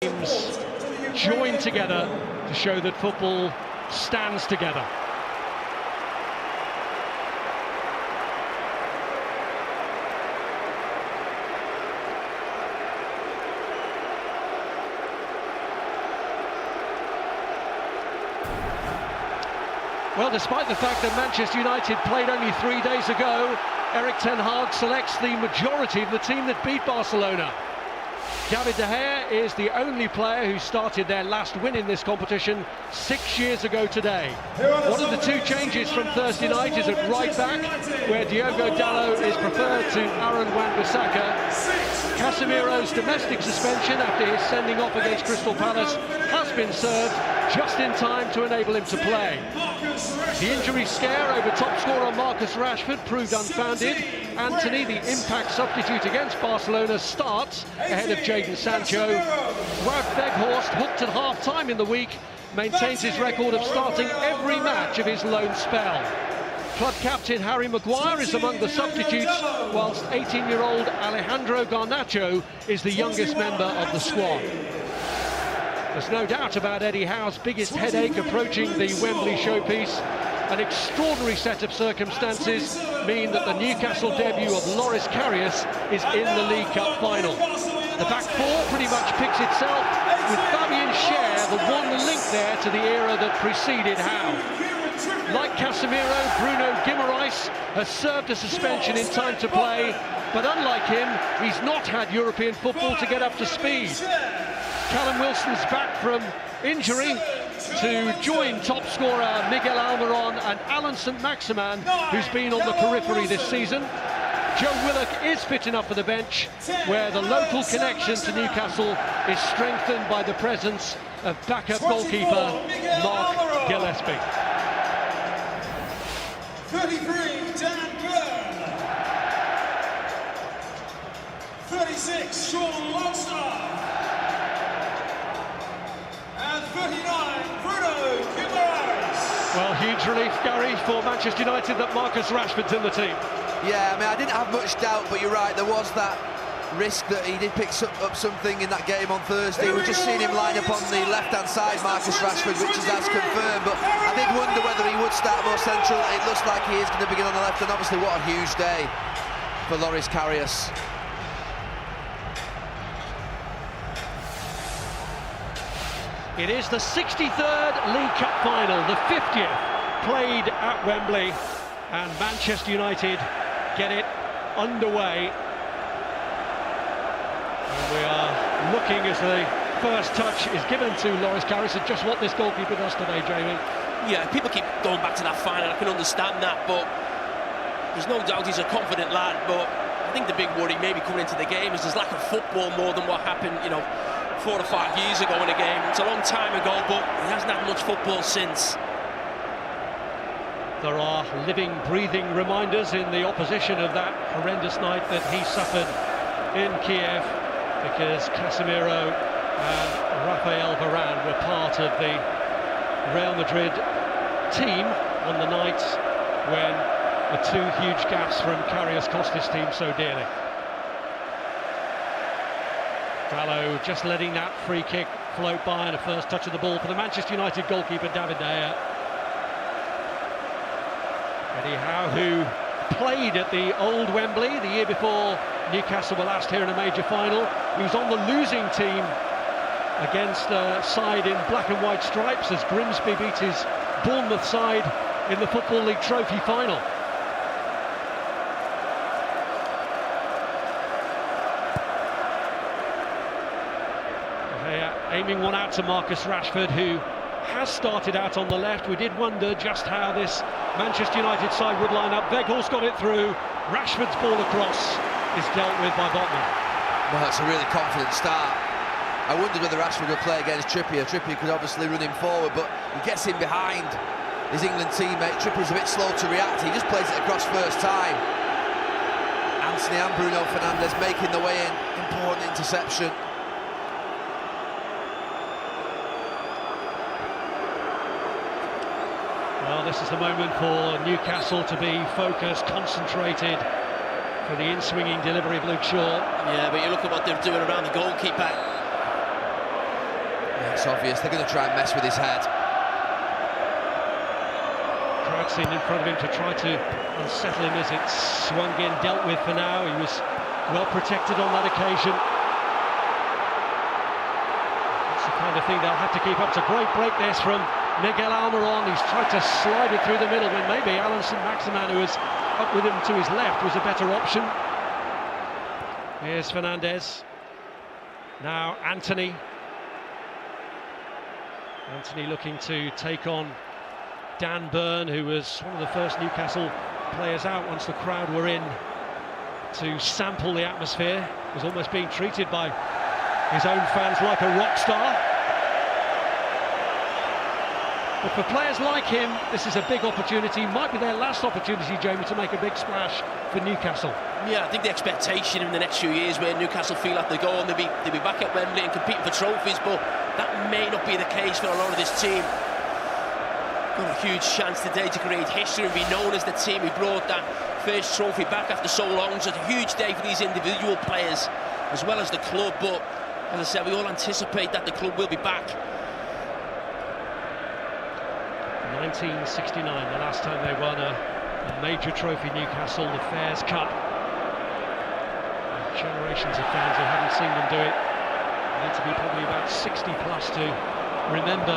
teams join together to show that football stands together. Well, despite the fact that Manchester United played only 3 days ago, Erik ten Hag selects the majority of the team that beat Barcelona. David De Gea is the only player who started their last win in this competition 6 years ago today. One of the two changes from Thursday night is at right back, where Diogo Dalot is preferred to Aaron Wan-Bissaka. Casemiro's domestic suspension after his sending off against Crystal Palace has been served just in time to enable him to play. The injury scare over top scorer Marcus Rashford proved unfounded. Antony, the impact substitute against Barcelona, starts ahead of Jadon Sancho. Wout Weghorst, hooked at half-time in the week, maintains his record of starting every match of his loan spell. Club captain Harry Maguire is among the substitutes, whilst 18-year-old Alejandro Garnacho is the youngest member of the squad. There's no doubt about Eddie Howe's biggest headache approaching the Wembley showpiece. An extraordinary set of circumstances mean that the Newcastle debut of Loris Karius is in the League Cup final. The back four pretty much picks itself, with Fabian Schär the one link there to the era that preceded Howe. Like Casemiro, Bruno Guimaraes has served a suspension in time to play, but unlike him, he's not had European football to get up to speed. Callum Wilson's back from injury to join top scorer Miguel Almiron and Alan St-Maximin, who's been on the periphery this season. Joe Willock is fit enough for the bench, where the local connection to Newcastle is strengthened by the presence of backup goalkeeper Mark Gillespie. 33, Dan Burn. 36, Sean Longstaff. And 39, Bruno Guimaraes. Well, huge relief, Gary, for Manchester United that Marcus Rashford's in the team. Yeah, I mean, I didn't have much doubt, but you're right, there was that risk that he did pick up something in that game on Thursday. We've just seen him line up on the left-hand side, Marcus Rashford, which is as confirmed, but I did wonder whether he would start more central. It looks like he is going to begin on the left, and obviously what a huge day for Loris Karius. It is the 63rd League Cup final, the 50th played at Wembley, and Manchester United get it underway. And we are looking as the first touch is given to Loris Karius at just what this goalkeeper does today, Jamie. Yeah, people keep going back to that final, I can understand that, but there's no doubt he's a confident lad, but I think the big worry maybe coming into the game is there's lack of football more than what happened, 4 or 5 years ago in a game. It's a long time ago, but he hasn't had much football since. There are living, breathing reminders in the opposition of that horrendous night that he suffered in Kiev, because Casemiro and Rafael Varane were part of the Real Madrid team on the night when the two huge gaps from Karius cost his team so dearly. Dalot just letting that free kick float by, and a first touch of the ball for the Manchester United goalkeeper David De Gea. Eddie Howe, who played at the old Wembley the year before Newcastle were last here in a major final. He was on the losing team against a side in black and white stripes as Grimsby beat his Bournemouth side in the Football League Trophy final. Aiming one out to Marcus Rashford, who has started out on the left. We did wonder just how this Manchester United side would line up. Weghorst got it through. Rashford's ball across is dealt with by Botman. Well, that's a really confident start. I wondered whether Rashford would play against Trippier. Trippier could obviously run him forward, but he gets in behind his England teammate. Trippier's a bit slow to react. He just plays it across first time. Antony and Bruno Fernandes making the way in. Important interception. Well, this is the moment for Newcastle to be focused, concentrated for the in-swinging delivery of Luke Shaw. Yeah, but you look at what they're doing around the goalkeeper. Yeah, it's obvious they're going to try and mess with his head. Crouching in front of him to try to unsettle him as it's swung in, dealt with for now. He was well protected on that occasion. That's the kind of thing they'll have to keep up. It's a great break this from Miguel Almiron. He's tried to slide it through the middle when maybe Alan Saint-Maximin, who was up with him to his left, was a better option. Here's Fernandez. Now Anthony. Anthony looking to take on Dan Burn, who was one of the first Newcastle players out once the crowd were in to sample the atmosphere. Was almost being treated by his own fans like a rock star. But for players like him, this is a big opportunity. Might be their last opportunity, Jamie, to make a big splash for Newcastle. Yeah, I think the expectation in the next few years where Newcastle feel like they go and they'll be back at Wembley and competing for trophies, but that may not be the case for a lot of this team. Got a huge chance today to create history and be known as the team who brought that first trophy back after so long. So it's a huge day for these individual players as well as the club, but as I said, we all anticipate that the club will be back. 1969, the last time they won a major trophy, Newcastle, the Fairs Cup. Generations of fans who haven't seen them do it. They need to be probably about 60 plus to remember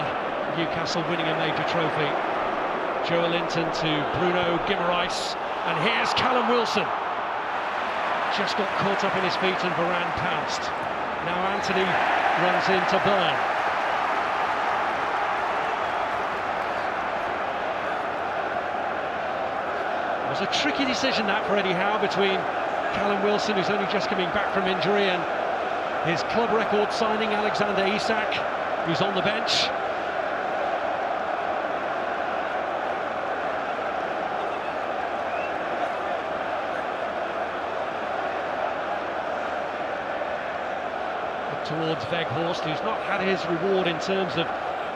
Newcastle winning a major trophy. Joe Linton to Bruno Guimaraes, and here's Callum Wilson. Just got caught up in his feet and Varane pounced. Now Anthony runs into Burn. It was a tricky decision that for Eddie Howe between Callum Wilson, who's only just coming back from injury, and his club record signing Alexander Isak, who's on the bench. Up towards Weghorst, who's not had his reward in terms of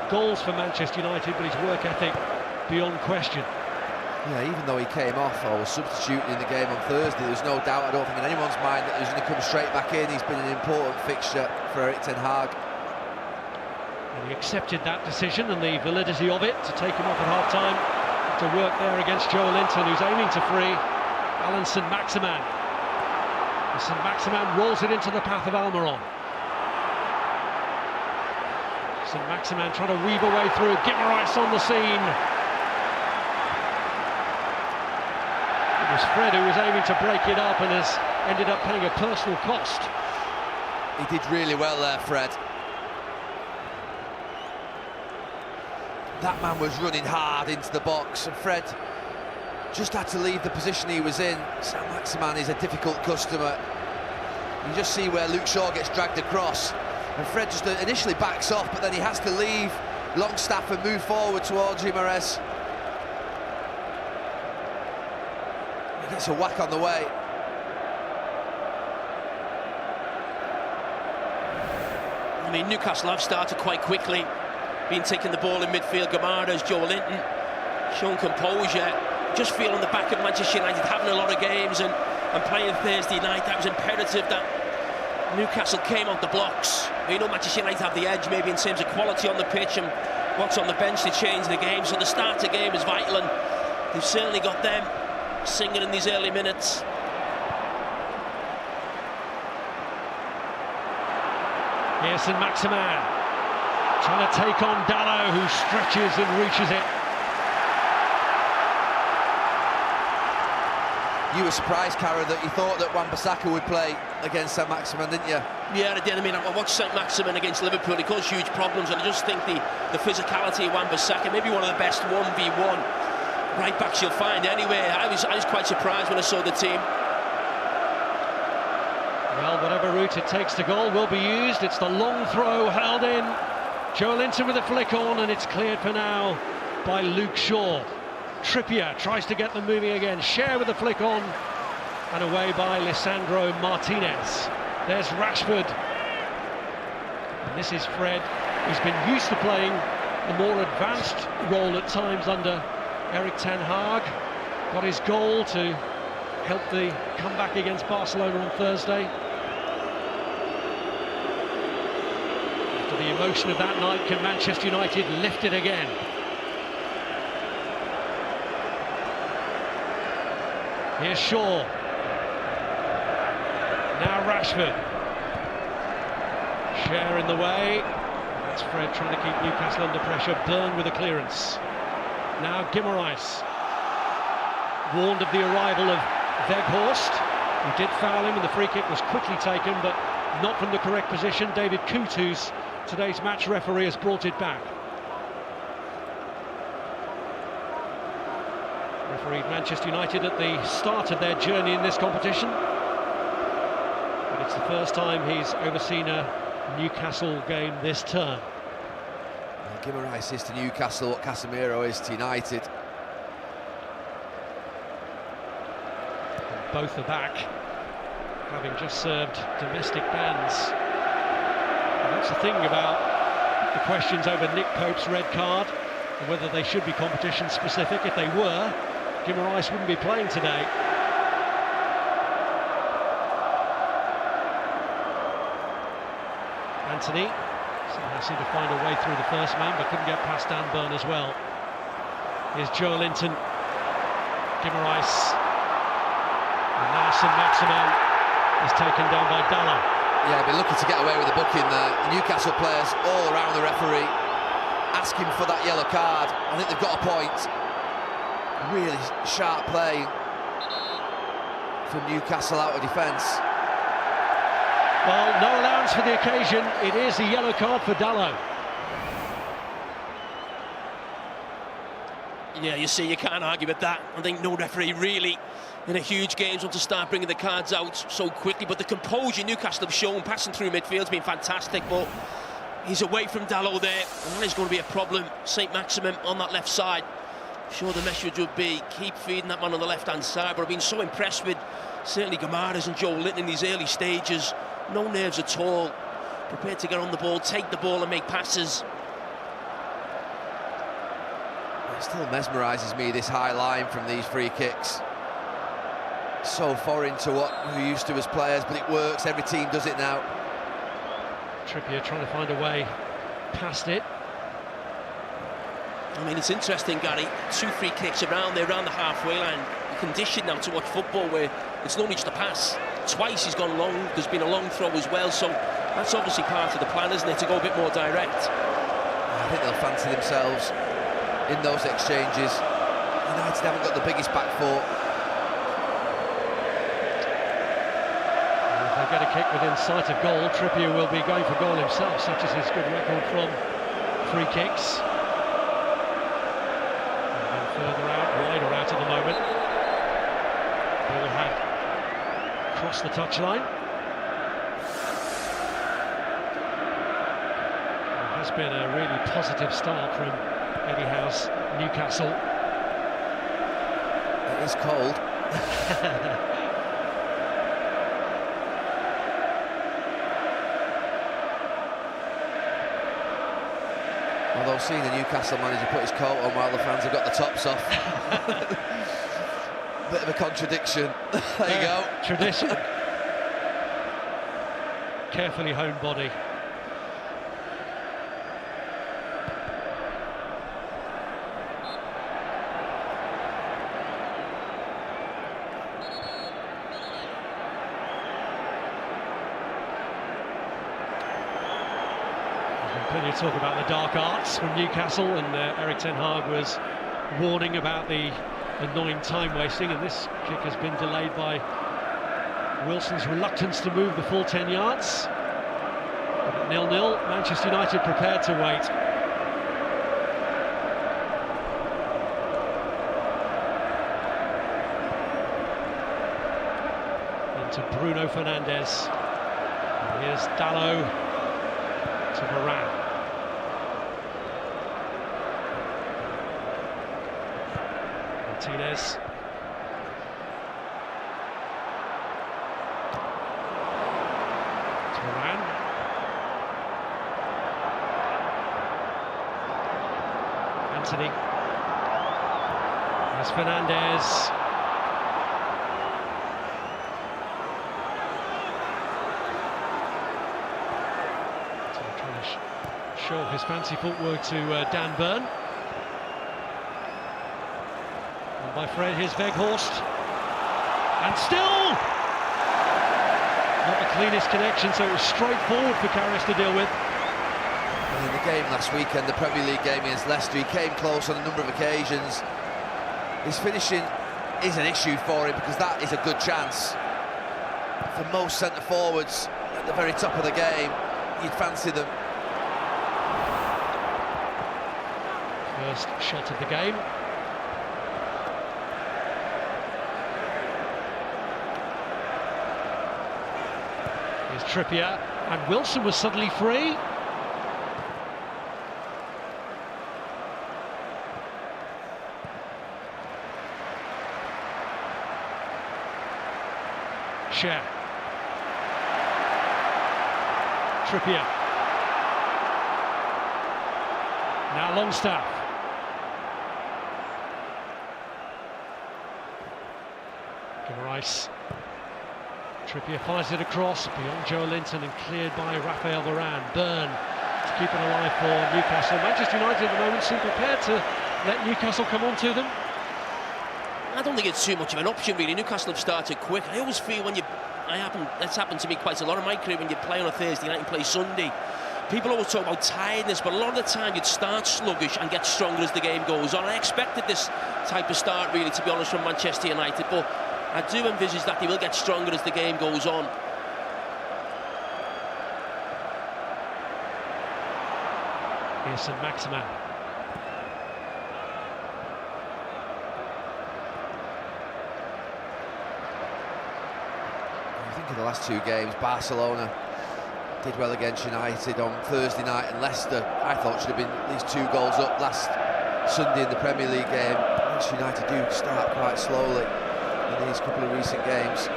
goals for Manchester United, but his work ethic beyond question. Yeah, even though he came off or was substituting in the game on Thursday, there's no doubt, I don't think in anyone's mind, that he's going to come straight back in. He's been an important fixture for Erik ten Hag. And he accepted that decision and the validity of it to take him off at half-time to work there against Joe Linton, who's aiming to free Alan Saint-Maximin. Saint-Maximin rolls it into the path of Almiron. Saint-Maximin trying to weave a way through. Guimaraes on the scene. It was Fred who was aiming to break it up and has ended up paying a personal cost. He did really well there, Fred. That man was running hard into the box, and Fred just had to leave the position he was in. Saint-Maximin is a difficult customer. You just see where Luke Shaw gets dragged across, and Fred just initially backs off, but then he has to leave Longstaff and move forward towards Guimaraes. He gets a whack on the way. I mean, Newcastle have started quite quickly, been taking the ball in midfield. Guimaraes, Joe Linton, shown composure, just feeling the back of Manchester United, having a lot of games and playing Thursday night. That was imperative that Newcastle came out the blocks. You know, Manchester United have the edge maybe in terms of quality on the pitch and what's on the bench to change the game, so the start of the game is vital, and they've certainly got them singing in these early minutes. Here's Saint-Maximin trying to take on Dalot, who stretches and reaches it. You were surprised, Cara, that you thought that Wan-Bissaka would play against Saint-Maximin, didn't you? Yeah, I did. I mean, I watched Saint-Maximin against Liverpool. He caused huge problems, and I just think the physicality of Wan-Bissaka, maybe one of the best 1v1 right backs you'll find anywhere. I was quite surprised when I saw the team. Well, whatever route it takes to goal will be used. It's the long throw held in. Joe Linton with a flick on, and it's cleared for now by Luke Shaw. Trippier tries to get them moving again. Cher with a flick on, and away by Lisandro Martinez. There's Rashford. And this is Fred, who's been used to playing a more advanced role at times under Erik ten Hag. Got his goal to help the comeback against Barcelona on Thursday. After the emotion of that night, can Manchester United lift it again? Here's Shaw. Now Rashford. Share in the way. That's Fred trying to keep Newcastle under pressure. Byrne with a clearance. Now Guimaraes. Warned of the arrival of Weghorst, who did foul him, and the free kick was quickly taken, but not from the correct position. David Coote, who's today's match referee, has brought it back. Refereed Manchester United at the start of their journey in this competition, but it's the first time he's overseen a Newcastle game this term. Guimaraes is to Newcastle what Casemiro is to United. And both are back, having just served domestic bans. And that's the thing about the questions over Nick Pope's red card, and whether they should be competition specific. If they were, Guimaraes wouldn't be playing today. Anthony somehow seemed to find a way through the first man, but couldn't get past Dan Burn as well. Here's Joe Linton. Guimaraes. And now Saint-Maximin is taken down by Dalla. Yeah, been lucky to get away with the booking there. The Newcastle players all around the referee asking for that yellow card. I think they've got a point. Really sharp play from Newcastle out of defence. Well, no allowance for the occasion. It is a yellow card for Dalot. Yeah, you see, you can't argue with that. I think no referee really in a huge game wants to start bringing the cards out so quickly, but the composure Newcastle have shown passing through midfield has been fantastic, but he's away from Dalot there, and that is going to be a problem. Saint-Maximin on that left side. Sure, the message would be keep feeding that man on the left-hand side, but I've been so impressed with certainly Guimaraes and Joe Linton in these early stages. No nerves at all, prepared to get on the ball, take the ball and make passes. It still mesmerises me, this high line from these free kicks. So foreign to what we're used to as players, but it works. Every team does it now. Trippier trying to find a way past it. I mean, it's interesting, Gary. 2 free kicks around there, around the halfway line. You're conditioned now to watch football where it's not just a pass. Twice he's gone long. There's been a long throw as well, so that's obviously part of the plan, isn't it, to go a bit more direct. I think they'll fancy themselves in those exchanges. United haven't got the biggest back four. If they get a kick within sight of goal, Trippier will be going for goal himself, such as his good record from free kicks. And further out, wider out at the moment. Ball had crossed the touchline. It has been a really positive start from Eddie Howe's Newcastle. It is cold. Although seeing the Newcastle manager put his coat on while the fans have got the tops off. Bit of a contradiction. There you go. Tradition. Carefully honed body. Plenty of talk about the dark arts from Newcastle, and Erik ten Hag was warning about the annoying time wasting, and this kick has been delayed by Wilson's reluctance to move the full 10 yards. But at 0-0, Manchester United prepared to wait. Into Bruno Fernandes. And here's Dalot to Varane. Martinez. To Varane. Anthony. There's Fernandes. So trying to show his fancy footwork to Dan Burn. And by Fred, here's Weghorst. And still! Not the cleanest connection, so it was straightforward for Karras to deal with. In the game last weekend, the Premier League game against Leicester, he came close on a number of occasions. His finishing is an issue for him because that is a good chance. For most centre-forwards at the very top of the game, you'd fancy them. First shot of the game. Here's Trippier, and Wilson was suddenly free. Cher. Trippier. Now Longstaff. Rice. Trippier fires it across beyond Joe Linton and cleared by Raphael Varane. Burn to keep it alive for Newcastle. Manchester United at the moment seem prepared to let Newcastle come on to them. I don't think it's too much of an option, really. Newcastle have started quick. I always feel when that's happened to me quite a lot in my career, when you play on a Thursday night and play Sunday. People always talk about tiredness, but a lot of the time you'd start sluggish and get stronger as the game goes on. I expected this type of start, really, to be honest, from Manchester United, but I do envisage that they will get stronger as the game goes on. Here's St. Maximin. I think in the last two games, Barcelona did well against United on Thursday night, and Leicester, I thought, should have been at least 2 goals up last Sunday in the Premier League game. Manchester United do start quite slowly in these couple of recent games.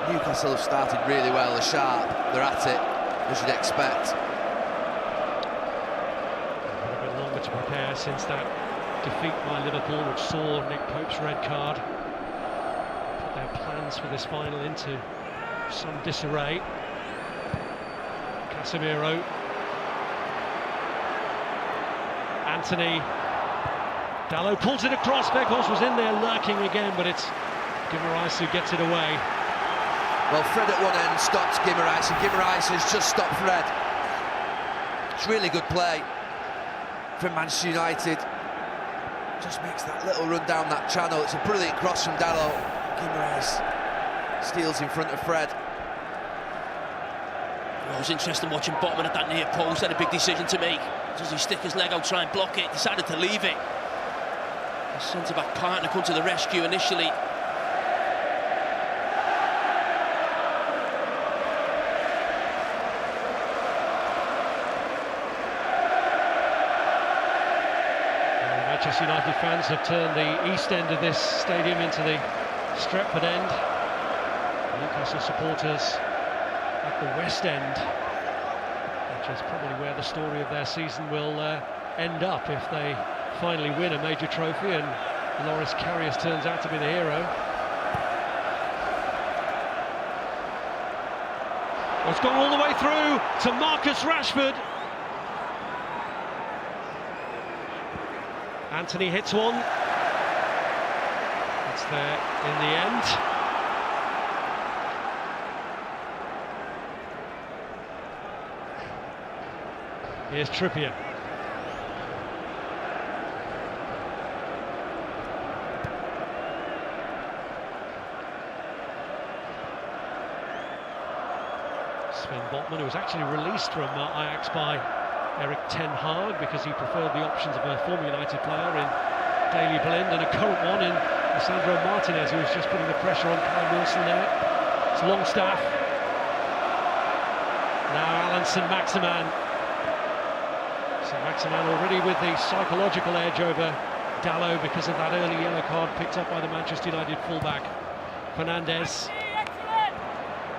Newcastle have started really well, they're sharp, they're at it, as you'd expect. A bit longer to prepare since that defeat by Liverpool, which saw Nick Pope's red card put their plans for this final into some disarray. Casemiro. Anthony. Dalot pulls it across. Weghorst was in there lurking again, but it's Guimaraes who gets it away. Well, Fred at one end stopped Guimaraes, and Guimaraes has just stopped Fred. It's really good play from Manchester United. Just makes that little run down that channel. It's a brilliant cross from Dalot. Guimaraes steals in front of Fred. Well, it was interesting watching Botman at that near post. Had a big decision to make. Does he stick his leg out, try and block it? Decided to leave it. His centre-back partner come to the rescue initially. Manchester United fans have turned the east end of this stadium into the Stretford end. Newcastle supporters at the west end, which is probably where the story of their season will end up if they finally win a major trophy and Loris Karius turns out to be the hero. It's gone all the way through to Marcus Rashford. Anthony hits one. It's there in the end. Here's Trippier. Sven Botman, who was actually released from Ajax by Erik ten Hag because he preferred the options of a former United player in Daley Blind and a current one in Lisandro Martinez, who was just putting the pressure on Callum Wilson there. It's Longstaff. Now Alan St. Maximin. St. Maximin already with the psychological edge over Dalot because of that early yellow card picked up by the Manchester United fullback Fernandes.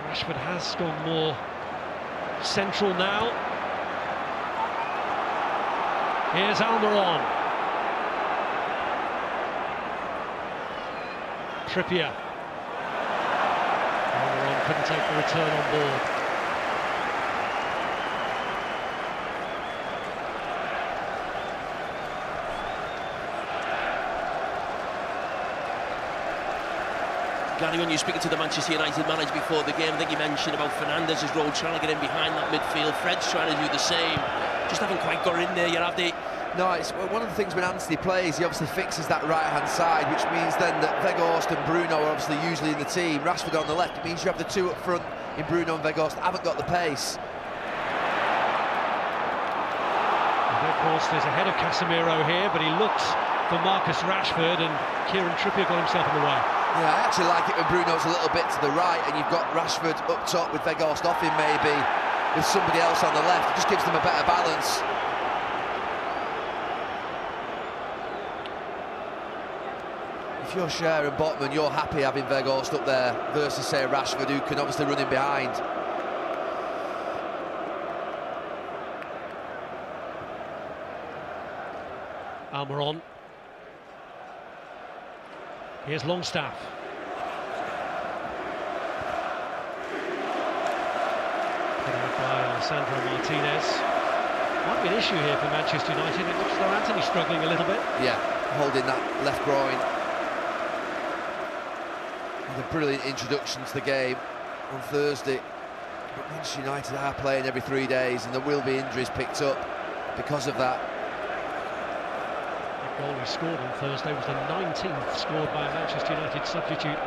Rashford has gone more central now. Here's Almiron. Trippier. Almiron couldn't take the return on board. Gary, when you were speaking to the Manchester United manager before the game, I think you mentioned about Fernandez's role, trying to get in behind that midfield. Fred's trying to do the same, just haven't quite got in there yet, have they? No, it's one of the things when Anthony plays, he obviously fixes that right-hand side, which means then that Weghorst and Bruno are obviously usually in the team. Rashford on the left, it means you have the two up front in Bruno and Weghorst that haven't got the pace. Weghorst is ahead of Casemiro here, but he looks for Marcus Rashford, and Kieran Trippier got himself in the way. Yeah, I actually like it when Bruno's a little bit to the right and you've got Rashford up top with Weghorst off him maybe, with somebody else on the left. It just gives them a better balance. If you're Sharon Botman, you're happy having Weghorst up there versus, say, Rashford, who can obviously run in behind. Almiron. Here's Longstaff. Put out by Alessandro Martinez. Might be an issue here for Manchester United. It looks as though Anthony's struggling a little bit. Yeah, holding that left groin. With a brilliant introduction to the game on Thursday. But Manchester United are playing every 3 days and there will be injuries picked up because of that. The goal he scored on Thursday was the 19th scored by a Manchester United substitute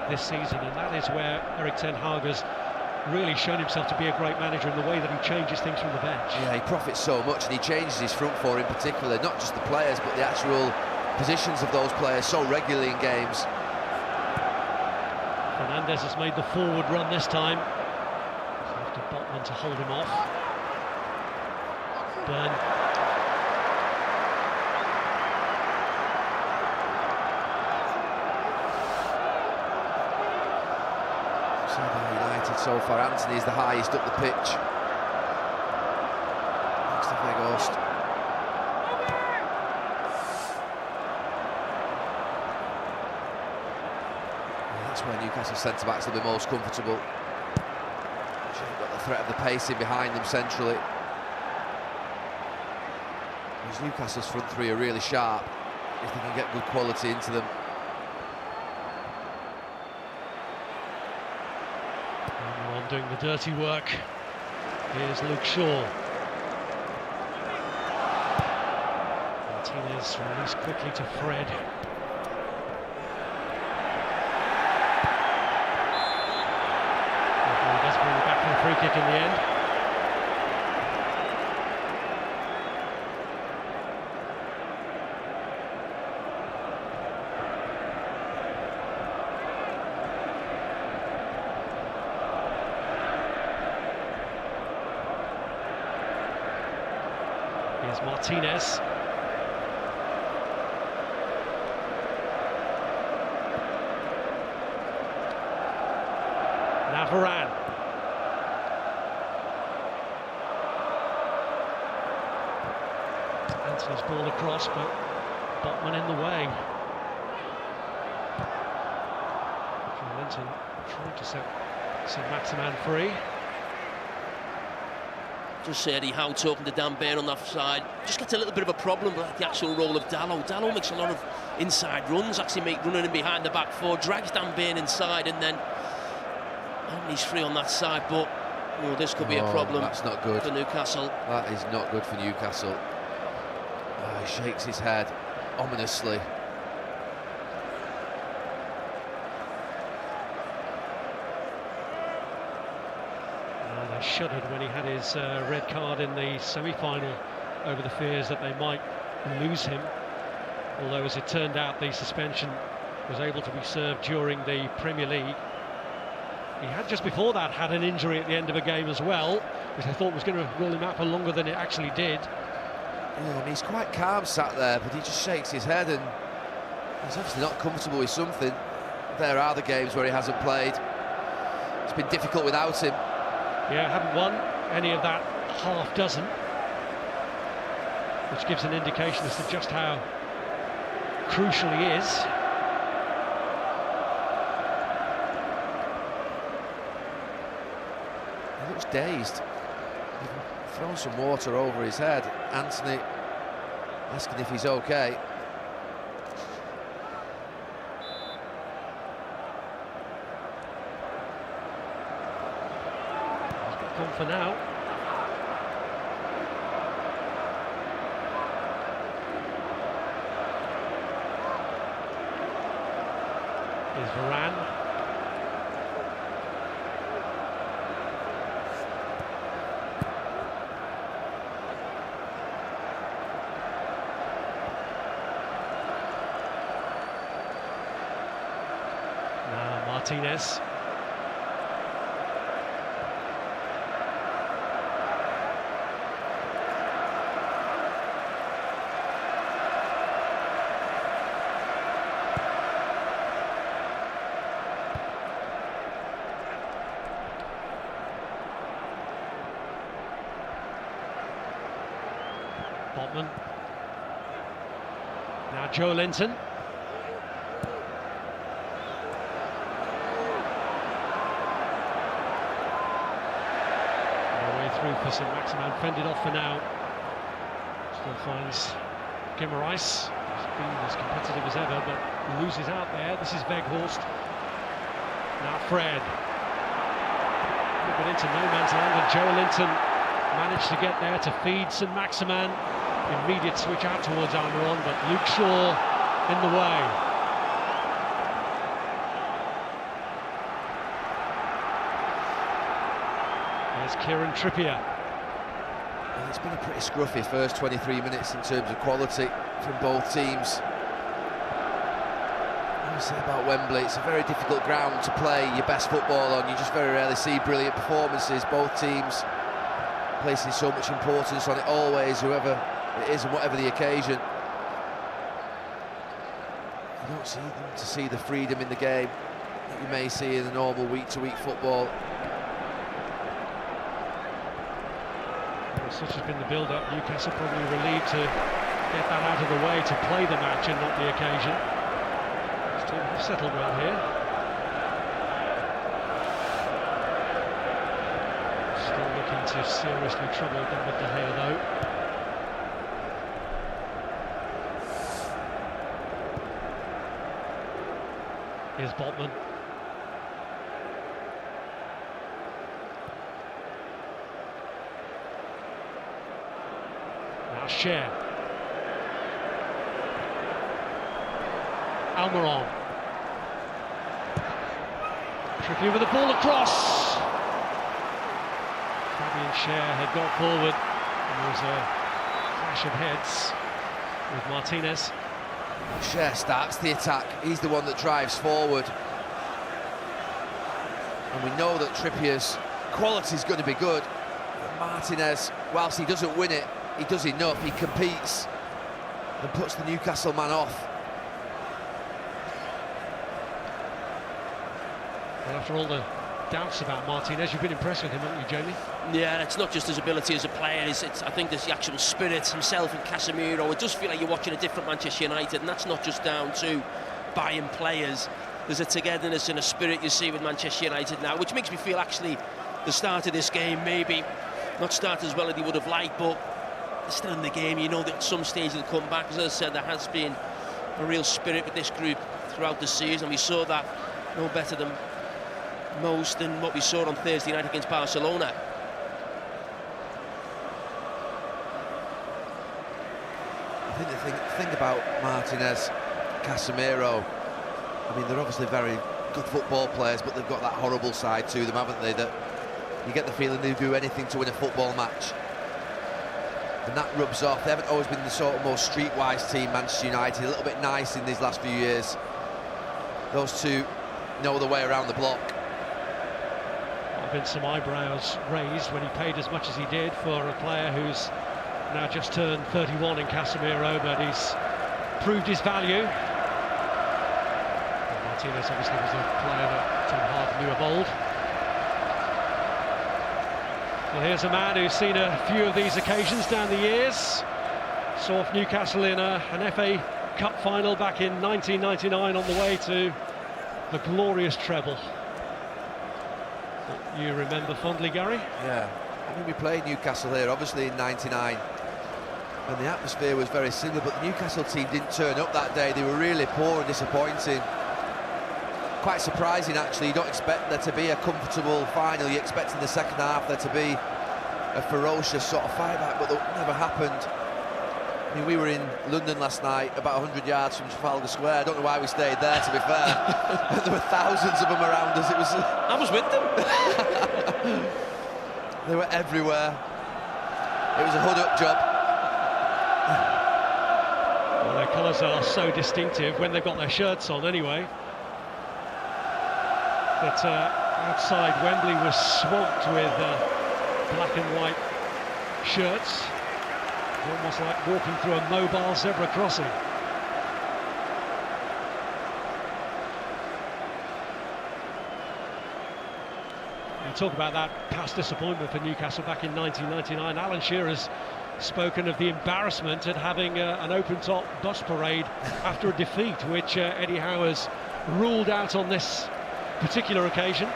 this season, and that is where Erik ten Hag has really shown himself to be a great manager in the way that he changes things from the bench. Yeah, he profits so much and he changes his front four in particular, not just the players but the actual positions of those players so regularly in games. Fernandez has made the forward run this time. So after Botman to hold him off. Burn. United so far, Anthony is the highest up the pitch. Next to Weghorst. That's where Newcastle centre-backs will be most comfortable. They've got the threat of the pacing behind them centrally. Because Newcastle's front three are really sharp if they can get good quality into them. On doing the dirty work. Here's Luke Shaw. Martinez released quickly to Fred. He does bring it back for the free kick in the end. Here's Martinez. Now Varane. Anthony's ball across, but Botman in the way. Linton trying to set Saint-Maximin free. Just say Eddie Howe talking to Dan Bain on that side. Just gets a little bit of a problem with the actual role of Dalot. Dalot makes a lot of inside runs, actually running in behind the back four, drags Dan Bain inside, and then he's free on that side. But this could be a problem. That's not good for Newcastle. That is not good for Newcastle. He shakes his head ominously. They shuddered when he had his red card in the semi-final over the fears that they might lose him. Although, as it turned out, the suspension was able to be served during the Premier League. He had just before that had an injury at the end of a game as well, which I thought was going to rule him out for longer than it actually did. Yeah, and he's quite calm sat there, but he just shakes his head and he's obviously not comfortable with something. There are the games where he hasn't played. It's been difficult without him. Yeah, haven't won any of that half dozen, which gives an indication as to just how crucial he is. He looks dazed. He's thrown some water over his head. Anthony asking if he's okay. on for now. Here's Varane. Now Martinez. Botman. Now Joe Linton. Through for St. Maximin, fended off for now. Still finds Guimaraes. He's been as competitive as ever, but loses out there. This is Weghorst. Now Fred. A little bit into no man's land, and Joe Linton managed to get there to feed St. Maximin. Immediate switch out towards Almiron, but Luke Shaw in the way. There's Kieran Trippier. Well, it's been a pretty scruffy first 23 minutes in terms of quality from both teams. I would say about Wembley, it's a very difficult ground to play your best football on. You just very rarely see brilliant performances. Both teams placing so much importance on it always, whoever it is and whatever the occasion. You don't see the freedom in the game that you may see in the normal week-to-week football. Such has been the build-up. Newcastle probably relieved to get that out of the way to play the match and not the occasion. Still have settled well here. Still looking to seriously trouble David De Gea though. Here's Botman. Now Cher. Almiron. Trippier with the ball across. Fabian Cher had got forward, and there was a clash of heads with Martinez. Cher starts the attack, he's the one that drives forward. And we know that Trippier's quality is going to be good. Martinez, whilst he doesn't win it, he does enough, he competes and puts the Newcastle man off. Well, after all the doubts about Martinez, you've been impressed with him, haven't you, Jamie? Yeah, and it's not just his ability as a player, I think there's the actual spirit, himself and Casemiro. It does feel like you're watching a different Manchester United, and that's not just down to buying players. There's a togetherness and a spirit you see with Manchester United now, which makes me feel actually the start of this game maybe not started as well as he would have liked, but they're still in the game. You know that at some stage they'll come back. As I said, there has been a real spirit with this group throughout the season. We saw that no better than most in what we saw on Thursday night against Barcelona. I think the thing about Martinez, Casemiro, I mean, they're obviously very good football players, but they've got that horrible side to them, haven't they? That you get the feeling they do anything to win a football match. And that rubs off. They haven't always been the sort of most streetwise team, Manchester United, a little bit nice in these last few years. Those two know the way around the block. There have been some eyebrows raised when he paid as much as he did for a player who's now just turned 31 in Casemiro, but he's proved his value. And Martinez obviously was a player that Ten Hag knew of old. Well, here's a man who's seen a few of these occasions down the years. Saw Newcastle in an FA Cup final back in 1999 on the way to the glorious treble. That you remember fondly, Gary? Yeah, I mean, we played Newcastle here, obviously, in '99. And the atmosphere was very similar, but the Newcastle team didn't turn up that day. They were really poor and disappointing. quite surprising, actually. You don't expect there to be a comfortable final. You expect in the second half there to be a ferocious sort of fight back, but that never happened. I mean, we were in London last night, about 100 yards from Trafalgar Square. I don't know why we stayed there, to be fair. There were thousands of them around us. It was. I was with them. They were everywhere. It was a hood-up job. Well, their colours are so distinctive when they've got their shirts on, anyway. But outside Wembley was swamped with black and white shirts. Almost like walking through a mobile zebra crossing. You talk about that past disappointment for Newcastle back in 1999. Alan Shearer's spoken of the embarrassment at having an open-top bus parade after a defeat, which Eddie Howe has ruled out on this particular occasion.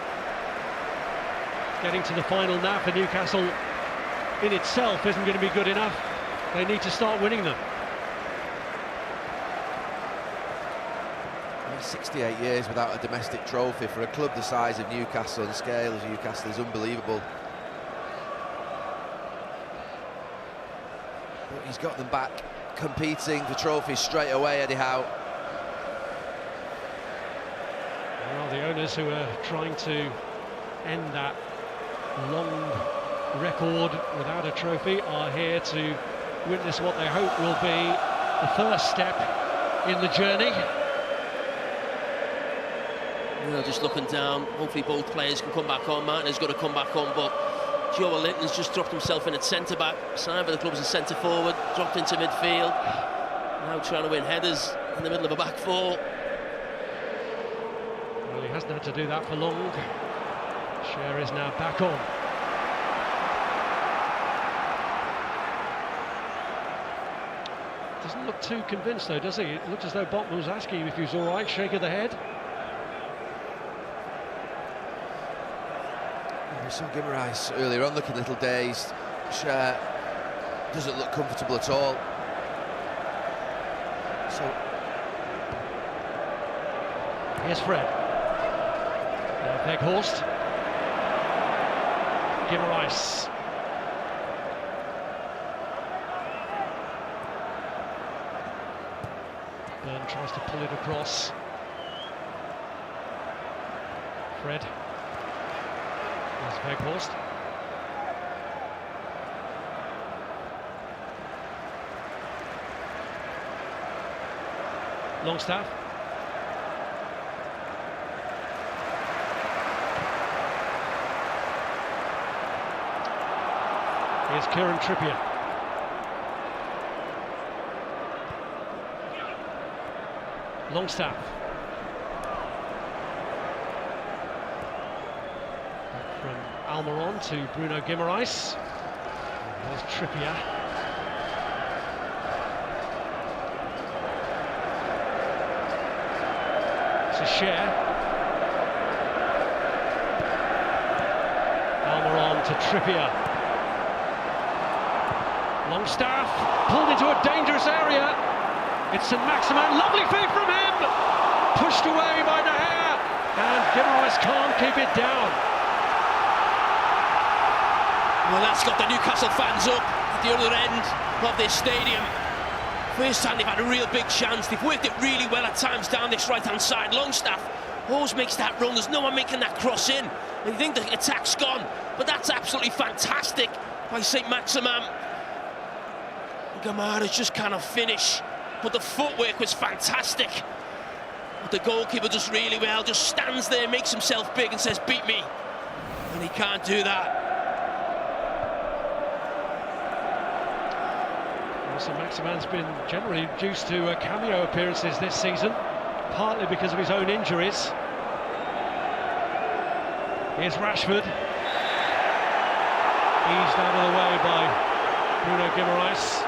Getting to the final now for Newcastle in itself isn't going to be good enough. They need to start winning them. 68 years without a domestic trophy for a club the size of Newcastle and scale as Newcastle is unbelievable. But he's got them back competing for trophies straight away, Eddie Howe. Well, the owners who are trying to end that long record without a trophy are here to witness what they hope will be the first step in the journey. You know, just looking down, hopefully both players can come back on. Martin's got to come back on, but Joe Linton's just dropped himself in at centre-back. Simon, the club's a centre-forward, dropped into midfield. Now trying to win headers in the middle of a back four. Well, he hasn't had to do that for long. Shearer is now back on. Doesn't look too convinced though, does he? It looked as though Botman was asking him if he was all right. Shake of the head. We saw Guimaraes earlier on looking a little dazed. Doesn't look comfortable at all. So here's Fred. Now Weghorst. Guimaraes. Byrne tries to pull it across. Fred. There's Weghorst. Longstaff. Here's Kieran Trippier. Longstaff. Back from Almiron to Bruno Guimaraes. There's Trippier. To Share. Almiron to Trippier. Longstaff pulled into a dangerous area. It's St Maximin, lovely feed from him. Pushed away by De Gea, and Guimaraes can't keep it down. Well, that's got the Newcastle fans up at the other end of this stadium. First time they've had a real big chance. They've worked it really well at times down this right-hand side. Longstaff always makes that run. There's no one making that cross in. And you think the attack's gone, but that's absolutely fantastic by St Maximin. Guimaraes just cannot finish, but the footwork was fantastic. But the goalkeeper does really well, just stands there, makes himself big and says, beat me. And he can't do that. St Maximin's been generally reduced to cameo appearances this season, partly because of his own injuries. Here's Rashford. Eased out of the way by Bruno Guimaraes.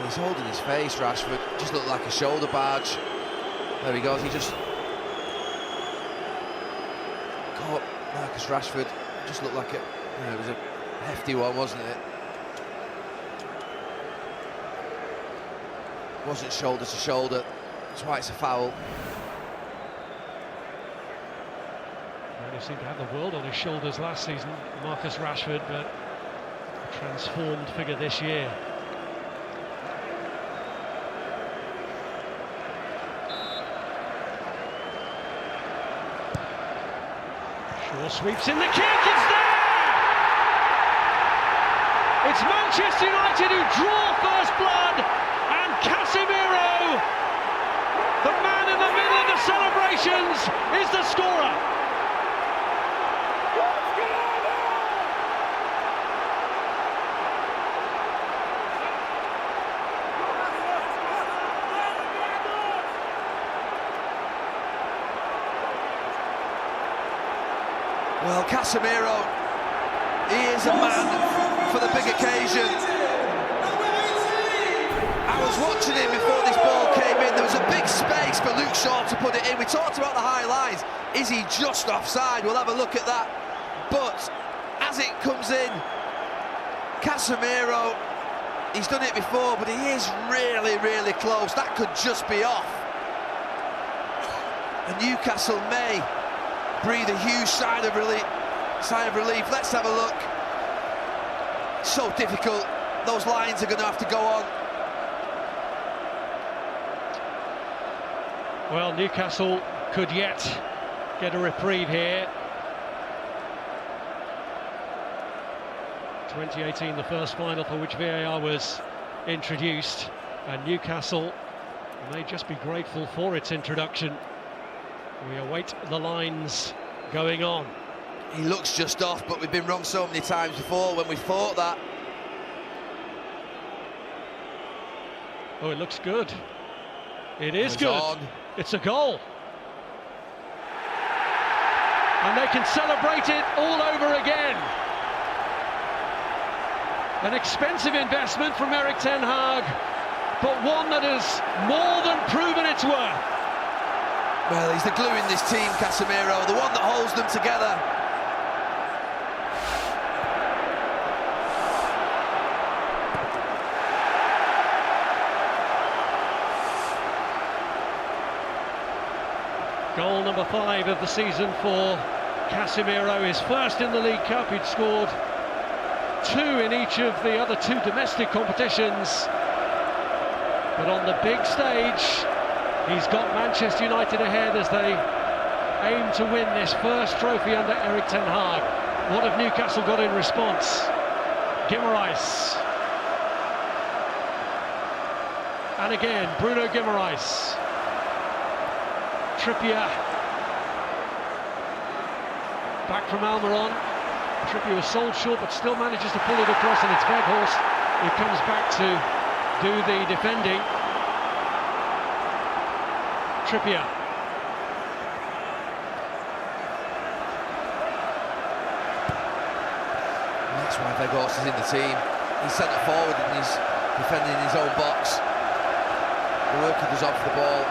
he's holding his face, Rashford. Just looked like a shoulder barge. There he goes, he just caught Marcus Rashford. Just looked like it was a hefty one, wasn't it? Wasn't shoulder to shoulder. That's why it's a foul. He seemed to have the world on his shoulders last season, Marcus Rashford, but a transformed figure this year. Shaw sweeps in the kick, it's there! It's Manchester United who draw first blood, and Casemiro, the man in the middle of the celebrations, is the scorer. Well, Casemiro, he is a man for the big occasion. I was watching him before this ball came in. There was a big space for Luke Shaw to put it in. We talked about the high lines. Is he just offside? We'll have a look at that. But as it comes in, Casemiro, he's done it before, but he is really, really close. That could just be off. And Newcastle may breathe a huge sigh of relief. Let's have a look. So difficult. Those lines are going to have to go on. Well, Newcastle could yet get a reprieve here. 2018, the first final for which VAR was introduced, and Newcastle may just be grateful for its introduction. We await the lines going on. He looks just off, but we've been wrong so many times before when we thought that. Oh, it looks good. It is good. On. It's a goal. And they can celebrate it all over again. An expensive investment from Erik ten Hag, but one that has more than proven its worth. Well, he's the glue in this team, Casemiro, the one that holds them together. Goal number 5 of the season for Casemiro, his first in the League Cup. He'd scored 2 in each of the other 2 domestic competitions. But on the big stage, he's got Manchester United ahead as they aim to win this first trophy under Erik ten Hag. What have Newcastle got in response? Guimaraes. And again, Bruno Guimaraes. Trippier. Back from Almiron. Trippier was sold short but still manages to pull it across, and it's Weghorst who comes back to do the defending. Trippier. That's why Weghorst is in the team. He's centre forward and he's defending in his own box. The work he does off the ball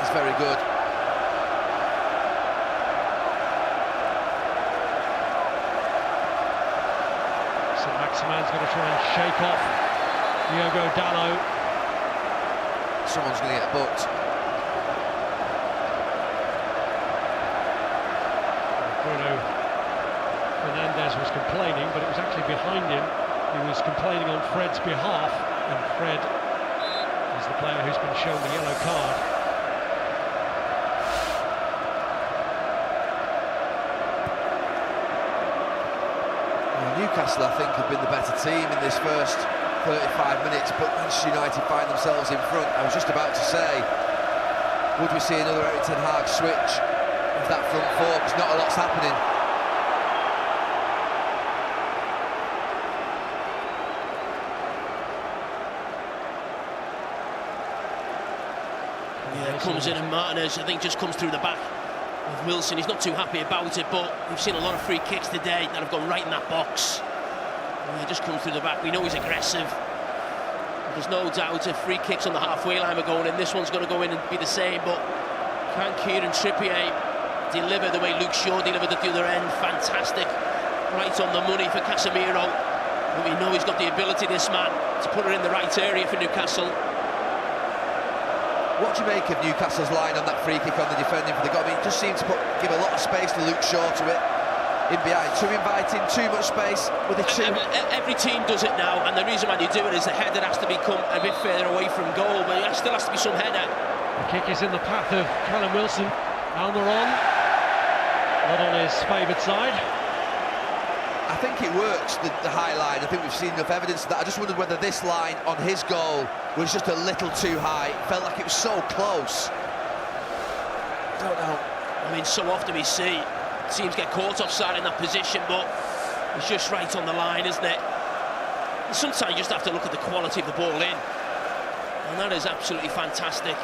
is very good. So Maximan's going to try and shake off Diogo Dalot. Someone's going to get booked. Bruno Fernandes was complaining, but it was actually behind him. He was complaining on Fred's behalf, and Fred is the player who's been shown the yellow card. Well, Newcastle, I think, have been the better team in this first 35 minutes, but Manchester United find themselves in front. I was just about to say, would we see another Erik ten Hag switch of that front four, because not a lot's happening. Yeah, comes in, and Martinez, I think, just comes through the back of Wilson. He's not too happy about it, but we've seen a lot of free kicks today that have gone right in that box. Yeah, just comes through the back. We know he's aggressive. There's no doubt if free kicks on the halfway line are going in, this one's going to go in and be the same, but can Kieran Trippier deliver the way Luke Shaw delivered at the other end? Fantastic. Right on the money for Casemiro. But we know he's got the ability, this man, to put it in the right area for Newcastle. What do you make of Newcastle's line on that free kick on the defending for the goal? I mean, it just seems to give a lot of space to Luke Shaw to it in behind. Too inviting, too much space with the two. Every team does it now, and the reason why they do it is the header has to become a bit further away from goal, but there still has to be some header. The kick is in the path of Callum Wilson. Almiron, not on his favoured side. I think it works, the high line. I think we've seen enough evidence of that. I just wondered whether this line on his goal was just a little too high. It felt like it was so close. I don't know. I mean, so often we see teams get caught offside in that position, but it's just right on the line, isn't it? And sometimes you just have to look at the quality of the ball in, and that is absolutely fantastic.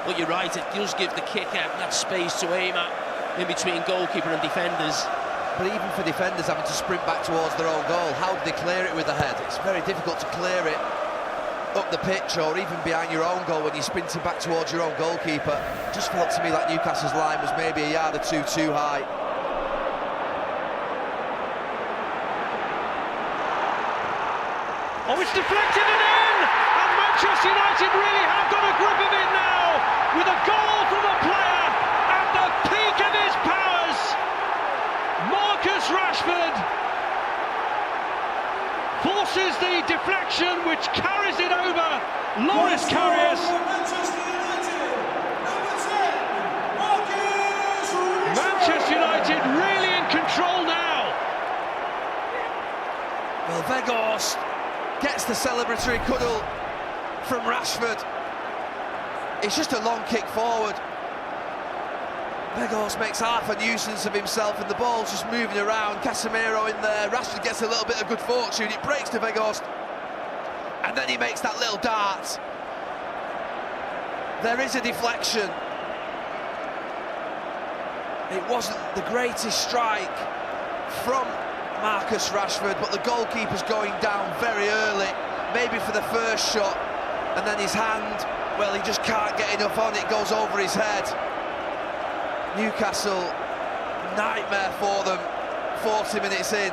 But you're right, it does give the kicker that space to aim at in between goalkeeper and defenders. But even for defenders having to sprint back towards their own goal, how do they clear it with the head? It's very difficult to clear it up the pitch or even behind your own goal when you're sprinting back towards your own goalkeeper. It just felt to me like Newcastle's line was maybe a yard or two too high. Oh, it's deflected and in! And Manchester United really have got a grip of it now, with a goal from a player at the peak of his powers. Marcus Rashford forces the deflection, which carries it over Loris Karius. Manchester United, number 10, Marcus Rashford. Manchester United really in control now. Well, Weghorst gets the celebratory cuddle from Rashford. It's just a long kick forward. Weghorst makes half a nuisance of himself and the ball's just moving around. Casemiro in there, Rashford gets a little bit of good fortune, it breaks to Weghorst, and then he makes that little dart. There is a deflection. It wasn't the greatest strike from Marcus Rashford, but the goalkeeper's going down very early, maybe for the first shot, and then his hand, well, he just can't get enough on it, goes over his head. Newcastle, nightmare for them, 40 minutes in.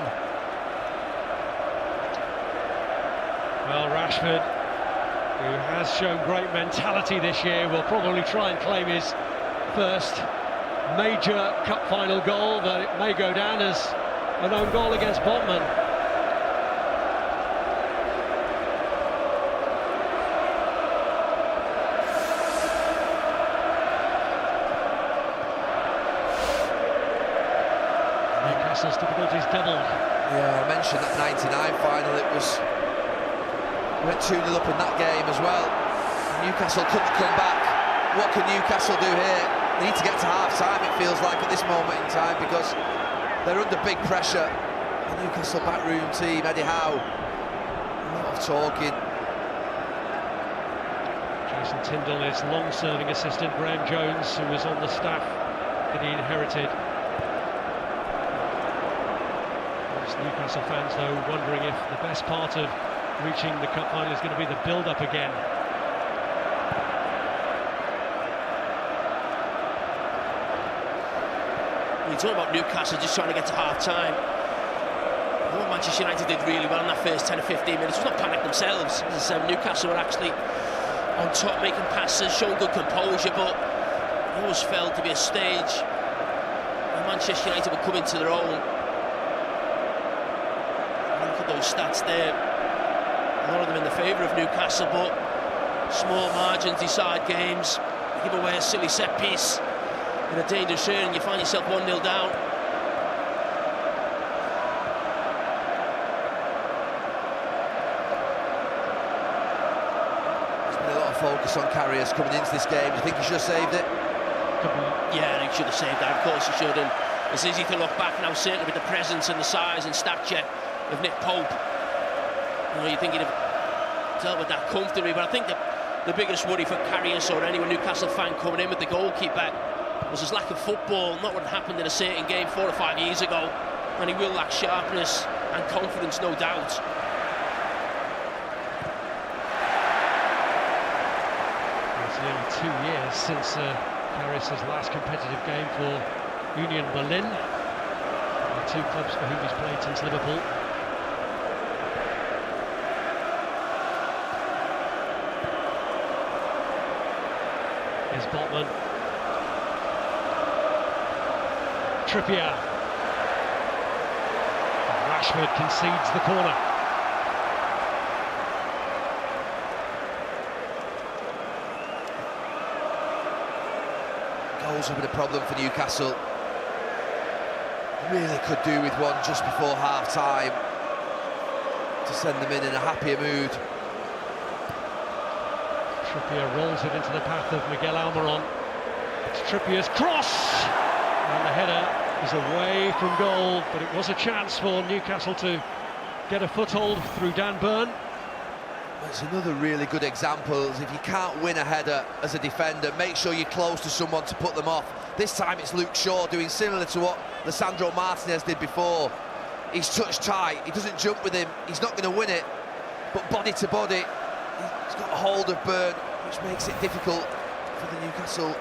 Well, Rashford, who has shown great mentality this year, will probably try and claim his first major cup final goal, but it may go down as an own goal against Botman. Newcastle's difficulties doubled. Yeah, I mentioned that 99 final, it went 2-0 up in that game as well. Newcastle couldn't come back. What can Newcastle do here? They need to get to half-time, it feels like, at this moment in time, because they're under big pressure. The Newcastle backroom team, Eddie Howe, a lot of talking. Jason Tindall, his long-serving assistant, Graham Jones, who was on the staff that he inherited. Newcastle fans, though, wondering if the best part of reaching the cup final is going to be the build-up again. We talk about Newcastle just trying to get to half-time. What Manchester United did really well in that first 10 or 15 minutes was not panic themselves. As Newcastle were actually on top, making passes, showing good composure, but it always felt to be a stage where Manchester United would come into their own. Look at those stats there. A lot of them in the favour of Newcastle, but small margins decide games. You give away a silly set piece in a dangerous area and you find yourself 1-0 down. There's been a lot of focus on Karius coming into this game. Do you think he should have saved it? Yeah, he should have saved that, of course he should, and it's easy to look back now, certainly with the presence and the size and stature of Nick Pope. You know, you think he'd have dealt with that comfortably, but I think the biggest worry for Karius or any Newcastle fan coming in with the goalkeeper was his lack of football, not what had happened in a certain game 4 or 5 years ago, and he will lack sharpness and confidence, no doubt. It's nearly 2 years since Karius' last competitive game for Union Berlin, the two clubs for whom he's played since Liverpool. Here's Botman. Trippier. And Rashford concedes the corner. Goals have been a problem for Newcastle. Really could do with one just before half-time to send them in a happier mood. Trippier rolls it into the path of Miguel Almiron. It's Trippier's cross! And the header is away from goal, but it was a chance for Newcastle to get a foothold through Dan Burn. It's another really good example. If you can't win a header as a defender, make sure you're close to someone to put them off. This time it's Luke Shaw doing similar to what Lisandro Martinez did before. He's touch tight, he doesn't jump with him, he's not going to win it, but body to body, he's got a hold of Burn, which makes it difficult for the Newcastle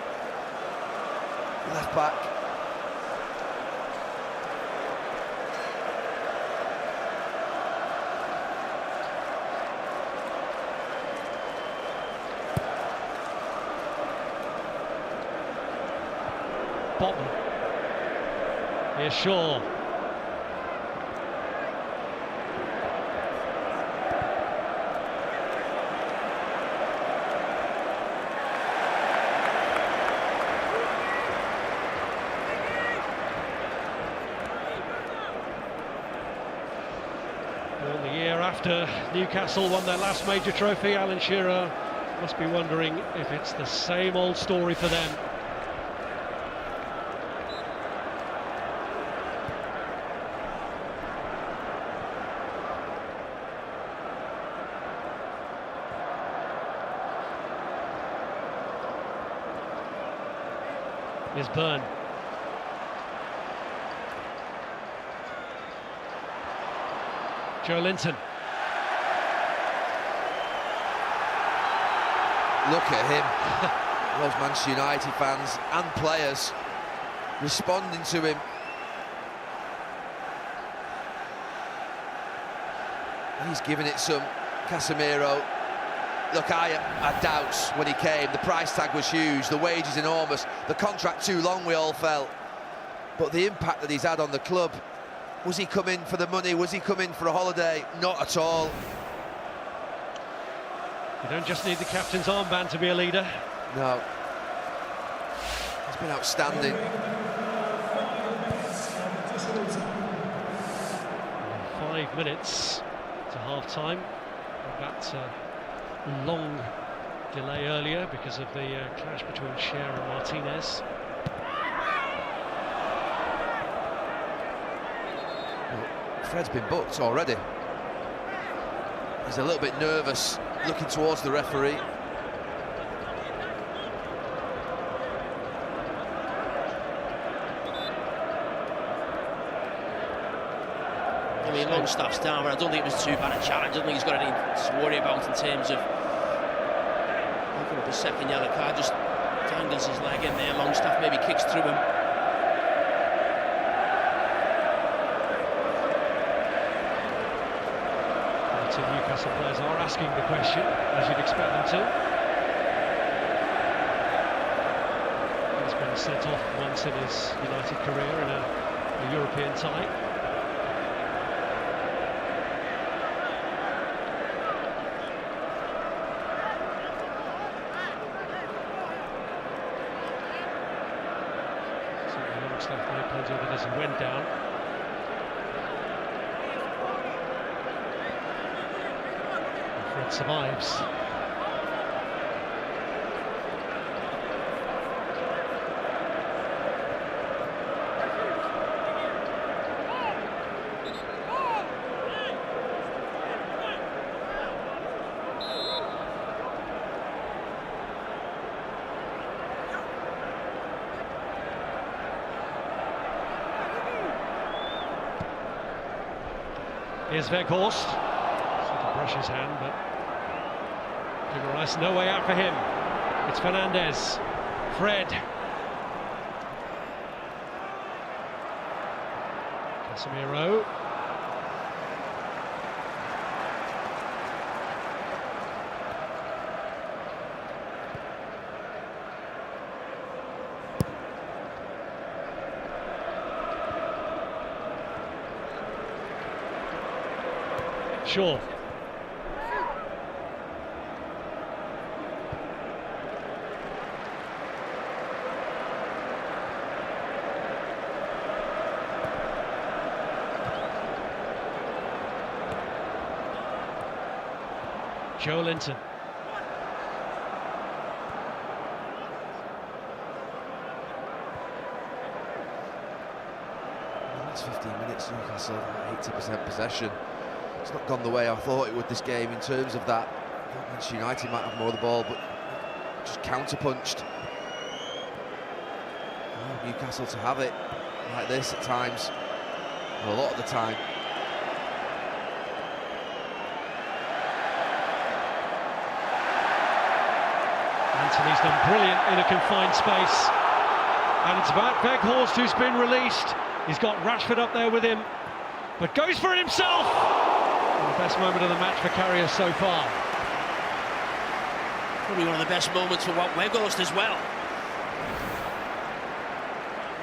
left back. Botman. Here's Shaw. Well, the year after Newcastle won their last major trophy, Alan Shearer must be wondering if it's the same old story for them. Here's Burn. Joe Linton. Look at him. Those Manchester United fans and players responding to him. He's giving it some. Casemiro. Look, I had doubts when he came. The price tag was huge, the wage is enormous, the contract too long, we all felt. But the impact that he's had on the club, was he coming for the money? Was he coming for a holiday? Not at all. You don't just need the captain's armband to be a leader. No. He's been outstanding. 5 minutes to half-time. That long delay earlier because of the clash between Shearer and Martinez. Well, Fred's been booked already. He's a little bit nervous, looking towards the referee. I mean, Longstaff's down, but I don't think it was too bad a challenge. I don't think he's got anything to worry about in terms of looking at the second yellow card. Just dangles his leg in there. Longstaff maybe kicks through him. The two Newcastle players are asking the question, as you'd expect them to. He's been sent off once in his United career in a European tie. Longstaff made plenty of it as he went down. And Fred survives. Here's Weghorst. Sort of brush his hand, but no way out for him. It's Fernandez. Fred. Casemiro. Shaw. Joe Linton. That's 15 minutes, Newcastle, 80% possession. It's not gone the way I thought it would this game in terms of that. Manchester United might have more of the ball, but just counter-punched. Oh, Newcastle to have it like this at times, a lot of the time. Anthony's done brilliant in a confined space. And it's about Weghorst who's been released. He's got Rashford up there with him, but goes for it himself. And the best moment of the match for Carrier so far. Probably one of the best moments for Weghorst as well.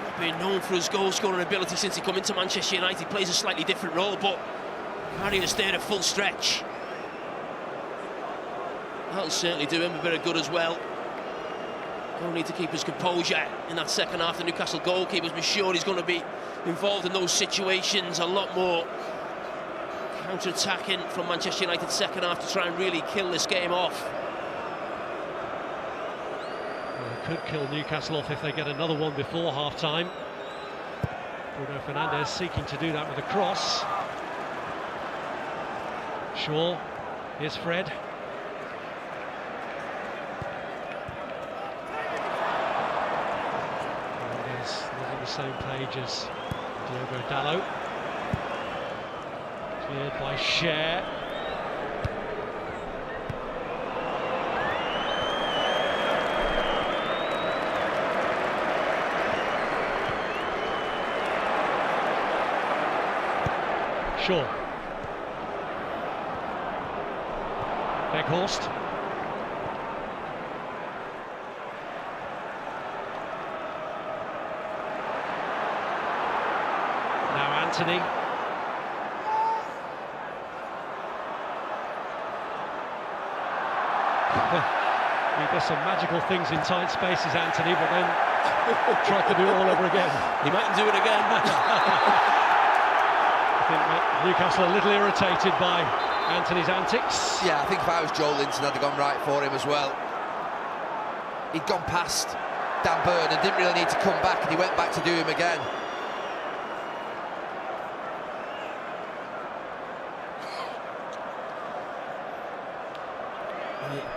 Not been known for his goal-scoring ability since he come into Manchester United. He plays a slightly different role, but Carrier stayed at full stretch. That'll certainly do him a bit of good as well. Don't need to keep his composure in that second half. The Newcastle goalkeeper's been sure he's going to be involved in those situations. A lot more counter-attacking from Manchester United second half to try and really kill this game off. Well, it could kill Newcastle off if they get another one before half-time. Bruno Fernandes seeking to do that with a cross. Shaw, here's Fred. The same page as Diogo Dalot. Cleared by Cher. Shaw. Weghorst. Anthony. He does some magical things in tight spaces, Anthony, but then tried to do it all over again. He might do it again. I think Newcastle are a little irritated by Anthony's antics. Yeah, I think if I was Joe Linton, I'd have gone right for him as well. He'd gone past Dan Burn and didn't really need to come back, and he went back to do him again.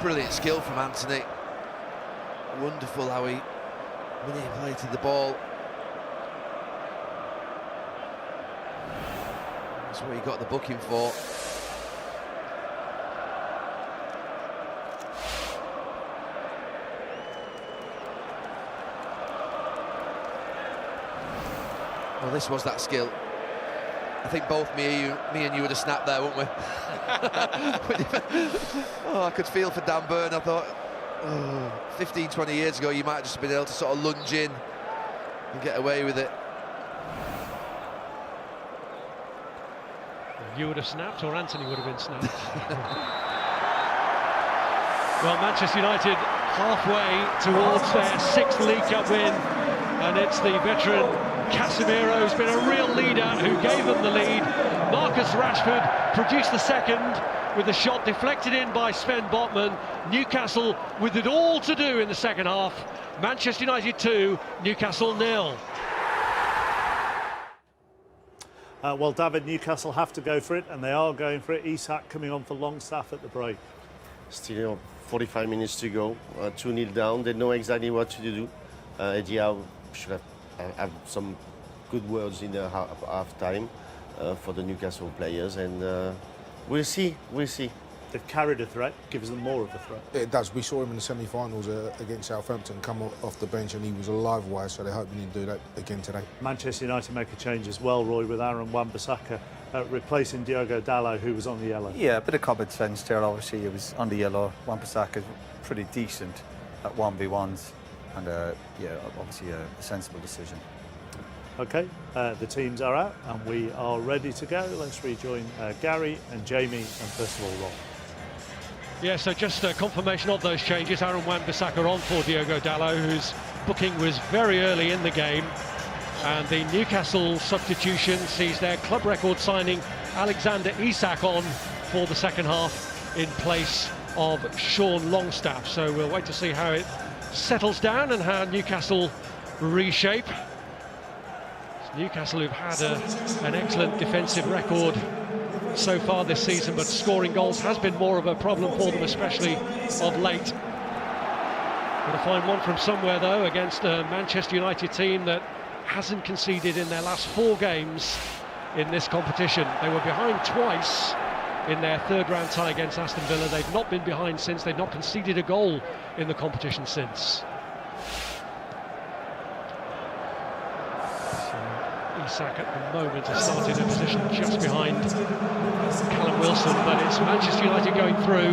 Brilliant skill from Anthony. Wonderful how he manipulated the ball. That's what he got the booking for. Well, this was that skill. I think both me and you would have snapped there, wouldn't we? Oh, I could feel for Dan Burn. I thought, 15, 20 years ago, you might have just been able to sort of lunge in and get away with it. You would have snapped, or Anthony would have been snapped. Well, Manchester United halfway towards their 6th League Cup win, and it's the veteran Casemiro who's been a real leader who gave them the lead. Marcus Rashford produced the second with the shot deflected in by Sven Botman. Newcastle with it all to do in the second half. Manchester United 2, Newcastle 0. Well, David, Newcastle have to go for it, and they are going for it. Isak coming on for Longstaff at the break. Still 45 minutes to go, 2-0 down. They know exactly what to do. Eddie Howe should have some good words in the half-time for the Newcastle players, and we'll see. They've carried a threat, gives them more of a threat. It does. We saw him in the semi-finals against Southampton come off the bench, and he was a live wire, so they're hoping he'll do that again today. Manchester United make a change as well, Roy, with Aaron Wan-Bissaka replacing Diogo Dalot, who was on the yellow. Yeah, a bit of common sense there. Obviously, he was on the yellow. Wan-Bissaka's pretty decent at 1v1s, and yeah, obviously a sensible decision. Okay, the teams are out and we are ready to go. Let's rejoin Gary and Jamie, and first of all, Rob. Yeah, so just a confirmation of those changes. Aaron Wan-Bissaka on for Diogo Dalot, whose booking was very early in the game. And the Newcastle substitution sees their club record signing Alexander Isak on for the second half in place of Sean Longstaff. So we'll wait to see how it settles down and how Newcastle reshape. Newcastle, who've had an excellent defensive record so far this season, but scoring goals has been more of a problem for them, especially of late. Got to find one from somewhere, though, against a Manchester United team that hasn't conceded in their last 4 games in this competition. They were behind twice in their third-round tie against Aston Villa. They've not been behind since. They've not conceded a goal in the competition since. Isak at the moment has started in a position just behind Callum Wilson, but it's Manchester United going through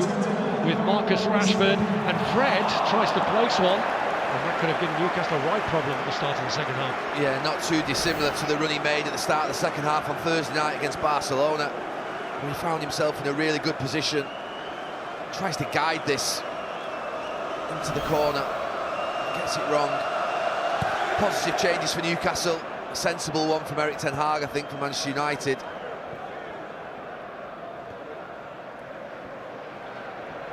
with Marcus Rashford, and Fred tries to place one, and that could have given Newcastle a right problem at the start of the second half. Yeah, not too dissimilar to the run he made at the start of the second half on Thursday night against Barcelona. He found himself in a really good position, tries to guide this into the corner, gets it wrong. Positive changes for Newcastle. Sensible one from Erik ten Hag, I think, for Manchester United.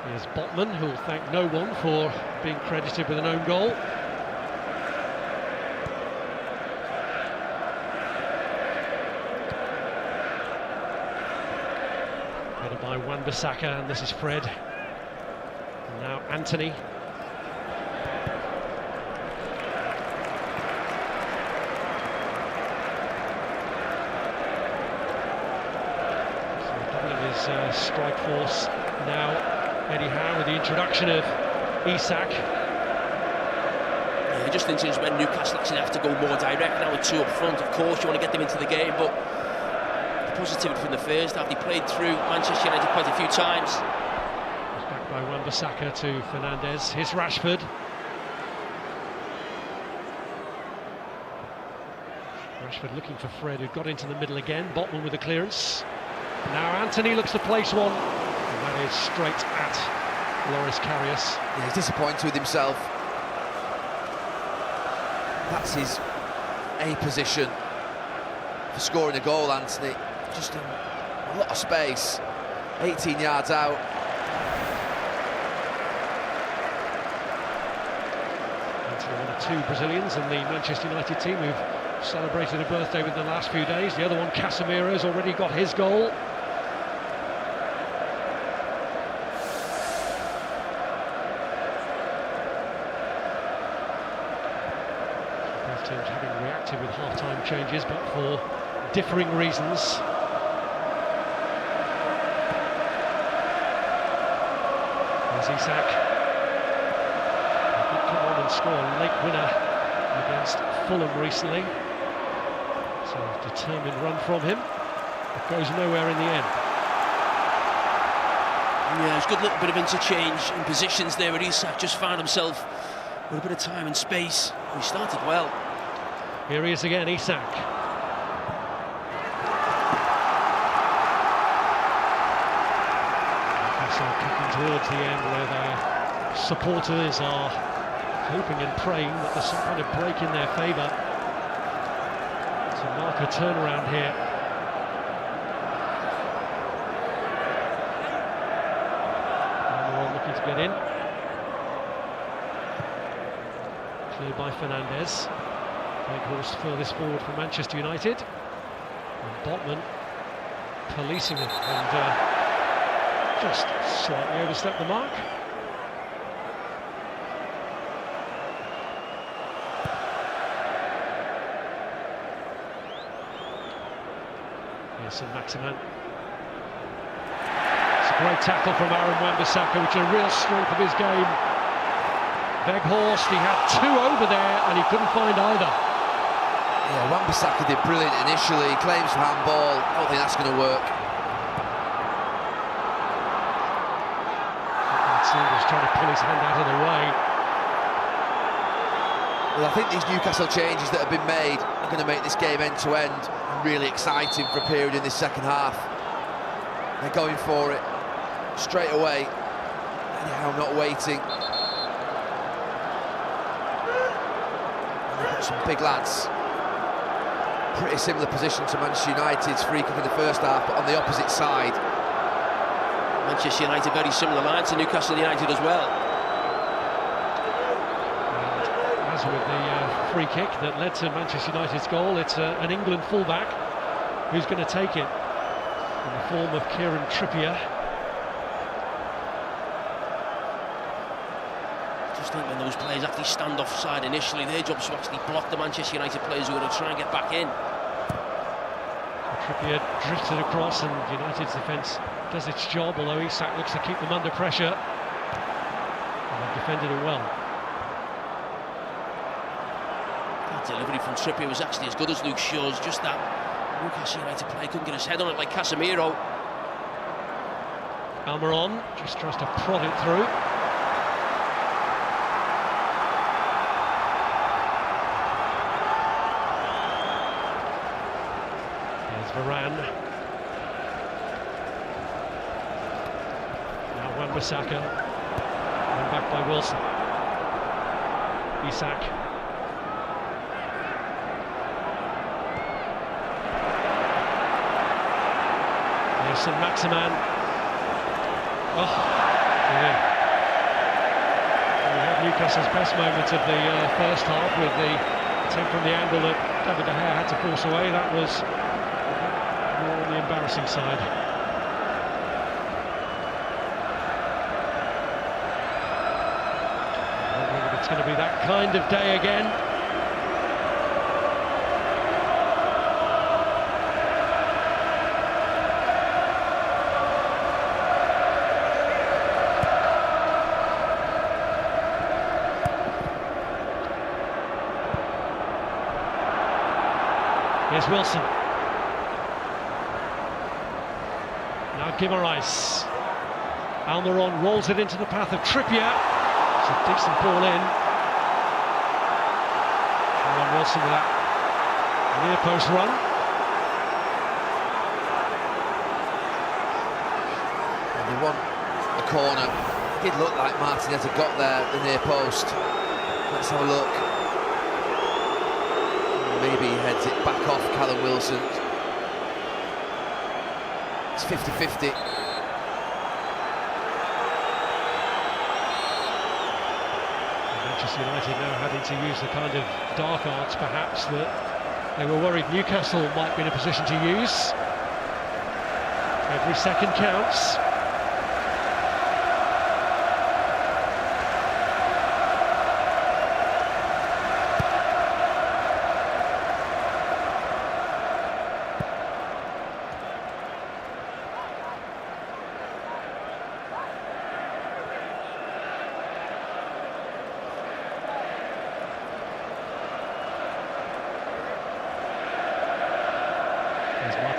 Here's Botman, who'll thank no one for being credited with an own goal. Headed by Wan-Bissaka, and this is Fred. And now Anthony. Strike force now, Eddie Howe with the introduction of Isak. Yeah, just in terms of when Newcastle actually have to go more direct now with 2 up front. Of course, you want to get them into the game, but the positivity from the first half, they played through Manchester United quite a few times. Back by Wan-Bissaka to Fernandez. Here's Rashford. Rashford looking for Fred, who got into the middle again. Botman with the clearance. Now Anthony looks to place one, and that is straight at Loris Karius. Yeah, he's disappointed with himself. That's his A position for scoring a goal, Anthony. Just a lot of space, 18 yards out. Anthony, one of 2 Brazilians in the Manchester United team who've celebrated a birthday within the last few days. The other one, Casemiro's already got his goal. Both teams having reacted with half-time changes, but for differing reasons. There's Isak. He did come on and score a late winner against Fulham recently. So a determined run from him. It goes nowhere in the end. Yeah, it's a good little bit of interchange in positions there with Isak. Just found himself with a bit of time and space. He started well. Here he is again, Isak. So kicking towards the end where their supporters are hoping and praying that there's some kind of break in their favour to mark a turnaround here. And they're all looking to get in. Cleared by Fernandez. Horse furthest forward for Manchester United. And Botman policing it and just slightly overstepped the mark. Here's Saint-Maximin. It's a great tackle from Aaron Wan-Bissaka, which is a real strength of his game. Weghorst, he had 2 over there and he couldn't find either. Yeah, Wan-Bissaka did brilliant initially. He claims for handball. I don't think that's going to work. Silver's trying to pull his hand out of the way. Well, I think these Newcastle changes that have been made are going to make this game end-to-end really exciting for a period in this second half. They're going for it straight away. Anyhow, not waiting. And they've got some big lads. Pretty similar position to Manchester United's free kick in the first half, but on the opposite side. Manchester United, very similar line to Newcastle United as well. And as with the free kick that led to Manchester United's goal, it's an England fullback who's going to take it in the form of Kieran Trippier. I just think when those players actually stand offside initially, their job is to actually block the Manchester United players who are going to try and get back in. Trippier drifted across and United's defence does its job, although Isak looks to keep them under pressure. And they've defended it well. That delivery from Trippier was actually as good as Luke Shaw's, just that Newcastle United player couldn't get his head on it like Casemiro. Almiron just tries to prod it through. Varane. Now Wan-Bissaka. And back by Wilson. Isak. There's some Maximan. Oh, yeah. We had Newcastle's best moment of the first half with the attempt from the angle that David De Gea had to force away. That was more on the embarrassing side. I don't think it's going to be that kind of day again. Here's Wilson. Now Guimaraes. Almiron rolls it into the path of Trippier. It's a decent ball in. And Wilson with that near post run. And they want the corner. It did look like Martinez had got there at the near post. Let's have a look. Maybe he heads it back off Callum Wilson. It's 50-50. Manchester United now having to use the kind of dark arts perhaps that they were worried Newcastle might be in a position to use. Every second counts.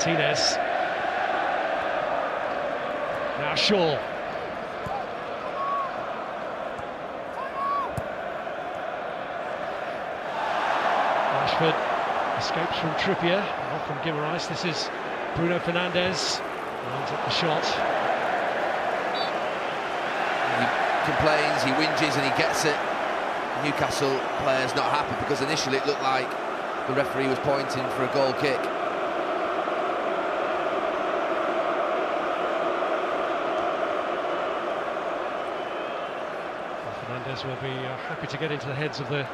Martinez. Now Shaw. Rashford escapes from Trippier, not from Guimaraes. This is Bruno Fernandes. Lines up the shot. He complains, he whinges and he gets it. Newcastle players not happy because initially it looked like the referee was pointing for a goal kick. Fernandes will be happy to get into the heads of the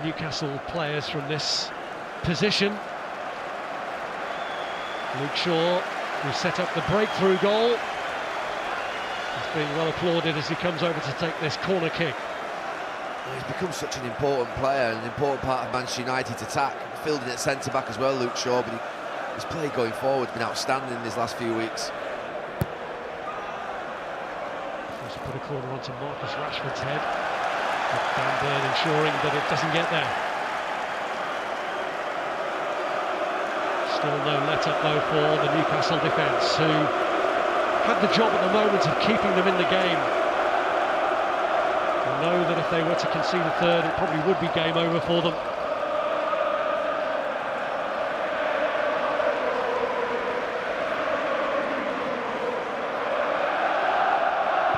Newcastle players from this position. Luke Shaw, who set up the breakthrough goal, is being well applauded as he comes over to take this corner kick. He's become such an important player, an important part of Manchester United's attack. Fielding at centre-back as well, Luke Shaw, but his play going forward has been outstanding in these last few weeks. Tries to put a corner onto Marcus Rashford's head. But Dan Burn ensuring that it doesn't get there. Still no let-up though for the Newcastle defence, who had the job at the moment of keeping them in the game. They know that if they were to concede a third, it probably would be game over for them.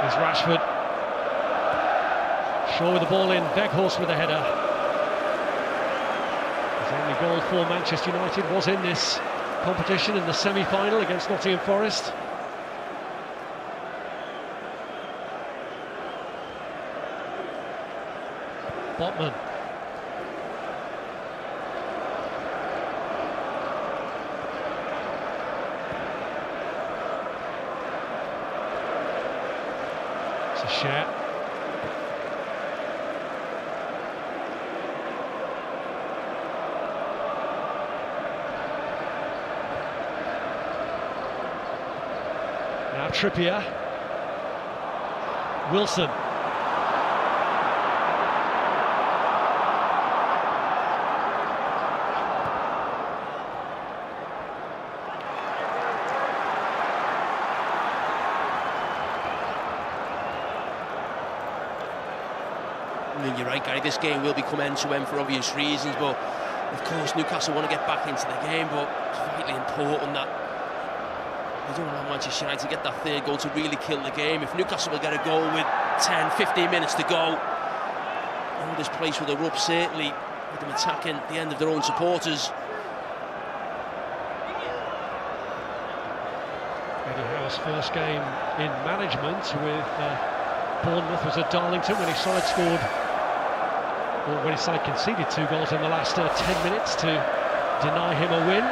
Here's Rashford. Shaw with the ball in, Weghorst with a header. His only goal for Manchester United was in this competition in the semi-final against Nottingham Forest. Botman. It's a share. Now Trippier. Wilson. You're right, Gary, this game will become end-to-end for obvious reasons, but of course Newcastle want to get back into the game, but it's vitally important that they don't allow Manchester United to get that third goal to really kill the game. If Newcastle will get a goal with 10, 15 minutes to go, this place will erupt, certainly with them attacking the end of their own supporters. Eddie Howe's first game in management with Bournemouth was at Darlington when his side scored, or when his side conceded 2 goals in the last 10 minutes to deny him a win.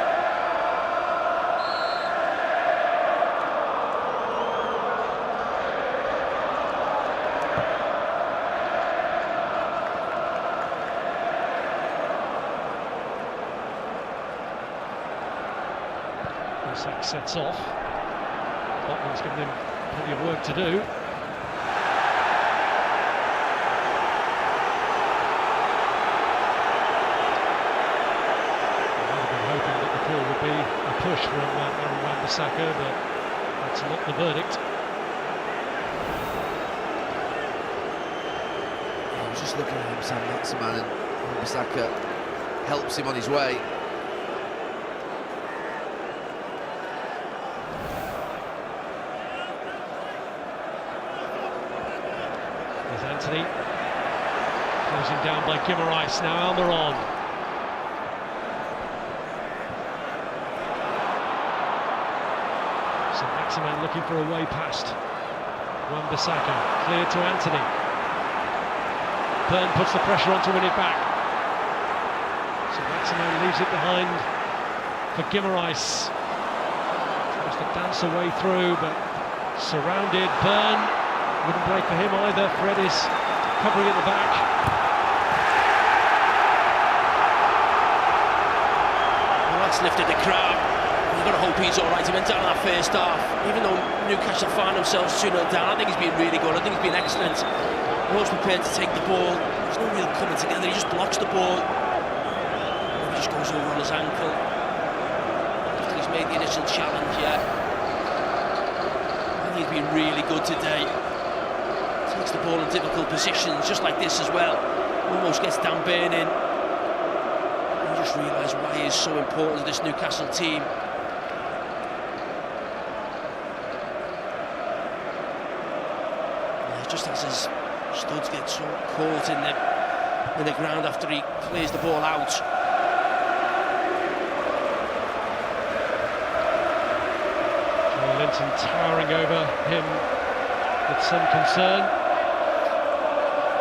Isak sets off. Botman's given him plenty of work to do. Would be a push from Aaron Wan-Bissaka, but that's not the verdict. I was just looking at him, Sam Maximan, and Wan-Bissaka helps him on his way. There's Anthony, closing down by Guimaraes, now Almiron. Maximan looking for a way past Wan-Bissaka, cleared to Anthony. Byrne puts the pressure on to win it back. So Maximan leaves it behind for Guimaraes. Tries to dance away through, but surrounded. Byrne wouldn't break for him either. Fred is covering at the back. Well, that's lifted the crowd. You've got to hope he's all right. He went down in that first half. Even though Newcastle find themselves 2-0 down, I think he's been really good. I think he's been excellent. Always prepared to take the ball. There's no real coming together. He just blocks the ball. He just goes over on his ankle. After he's made the initial challenge, yeah. I think he's been really good today. Takes the ball in difficult positions, just like this as well. Almost gets Dan Byrne in. You just realise why he is so important to this Newcastle team. Just as his studs get so caught in the ground after he clears the ball out. Joe Linton towering over him with some concern.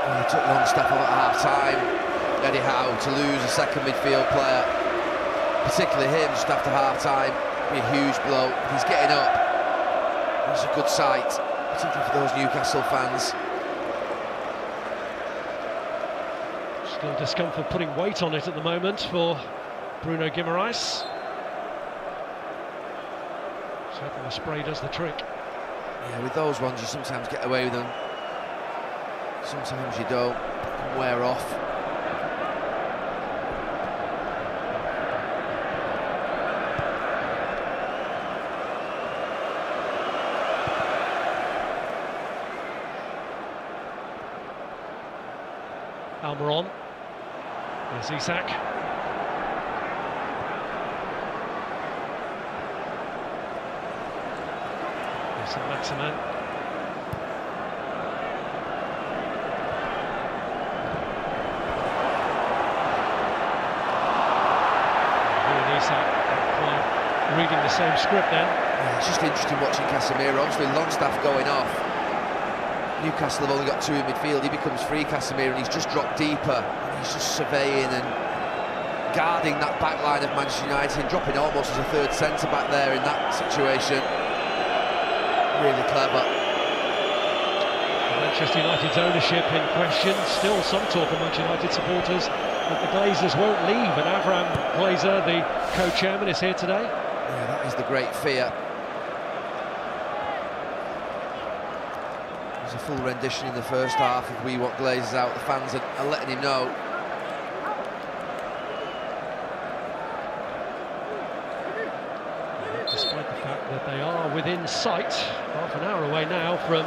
Well, he took Longstaff off at half-time, Eddie Howe, to lose a second midfield player, particularly him just after half-time. Be a huge blow. He's getting up. It's a good sight, particularly for those Newcastle fans. Still discomfort putting weight on it at the moment for Bruno Guimaraes. Certainly the spray does the trick. Yeah, with those ones you sometimes get away with them, sometimes you don't. They can wear off. Almiron. There's Isak. There's Maximan. the same script then. Yeah, it's just interesting watching Casemiro. Obviously, Longstaff going off. Newcastle have only got two in midfield. He becomes free, Casemiro, and he's just dropped deeper. And he's just surveying and guarding that back line of Manchester United, dropping almost as a third centre-back there in that situation. Really clever. Manchester United's ownership in question. Still some talk of Manchester United supporters that the Glazers won't leave, and Avram Glazer, the co-chairman, is here today. Yeah, that is the great fear. There's a full rendition in the first half of "We Want Glazers Out." The fans are letting him know. Despite the fact that they are within sight, half an hour away now from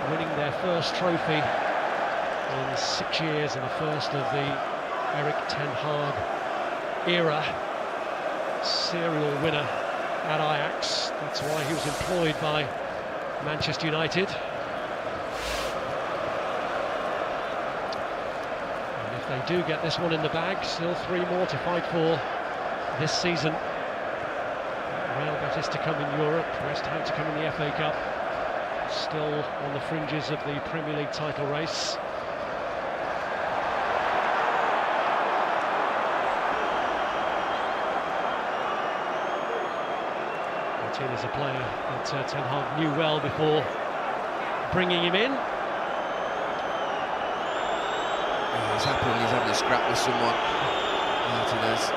winning their first trophy in 6 years, and the first of the Erik ten Hag era. Serial winner at Ajax. That's why he was employed by Manchester United. And if they do get this one in the bag, still 3 more to fight for this season. Real Betis to come in Europe, West Ham to come in the FA Cup. Still on the fringes of the Premier League title race. Martinez, a player that Ten Hag knew well before bringing him in. Yeah, he's happy when he's having a scrap with someone, Martinez.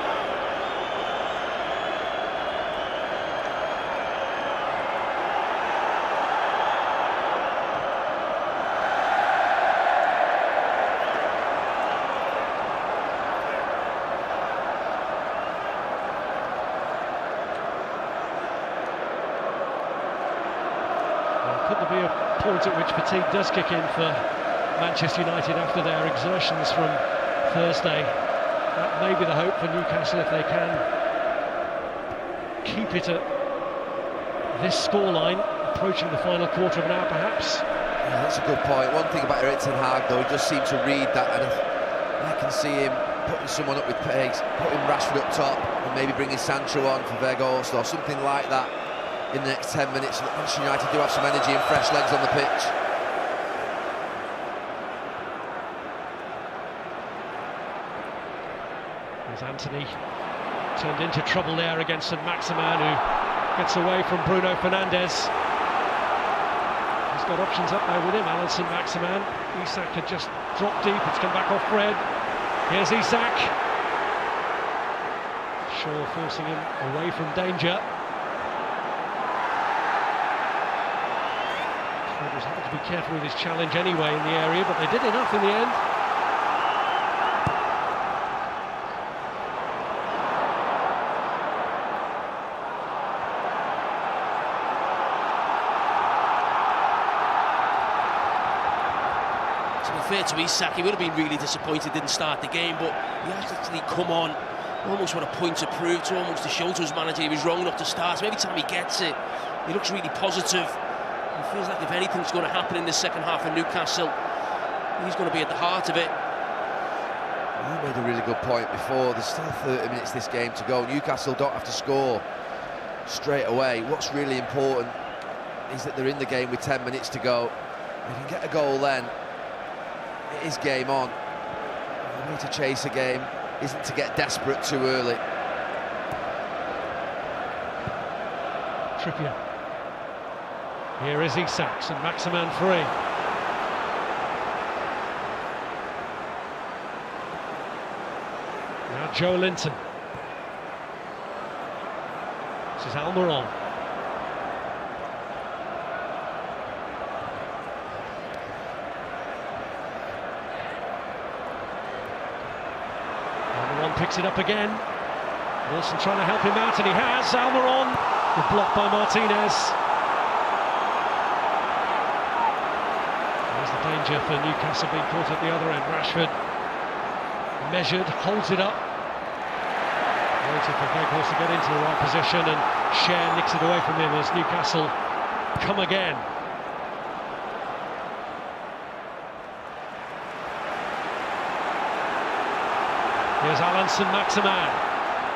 Could there be a point at which fatigue does kick in for Manchester United after their exertions from Thursday? That may be the hope for Newcastle if they can keep it at this scoreline, approaching the final quarter of an hour perhaps. Yeah, that's a good point. One thing about Erik ten Hag though, he does seem to read that, and I can see him putting someone up with pace, putting Rashford up top, and maybe bringing Sancho on for Weghorst or something like that in the next 10 minutes. Manchester United do have some energy and fresh legs on the pitch. There's Anthony, turned into trouble there against St Maximin, who gets away from Bruno Fernandes. He's got options up there with him, Alan St Maximin. Isak had just dropped deep, it's come back off Fred. Here's Isak. Shaw forcing him away from danger. Fred was having to be careful with his challenge anyway in the area, but they did enough in the end. Fair to Isak, he would have been really disappointed didn't start the game, but he has actually come on almost with a point to prove to, almost to show to his manager he was wrong not to start. So every time he gets it, he looks really positive. It feels like if anything's going to happen in the second half of Newcastle, he's going to be at the heart of it. You made a really good point before. There's still 30 minutes this game to go. Newcastle don't have to score straight away. What's really important is that they're in the game with 10 minutes to go. If you can get a goal then, it is game on. The way to chase a game isn't to get desperate too early. Trippier. Here is Isak, and Maximin free. Now Joe Linton. This is Almiron. Picks it up again. Wilson trying to help him out, and he has. Almiron, blocked by Martinez. There's the danger for Newcastle being caught at the other end. Rashford measured, holds it up. Waiting for Weghorst to get into the right position, and Cher nicks it away from him as Newcastle come again. Here's Alan St Maximin.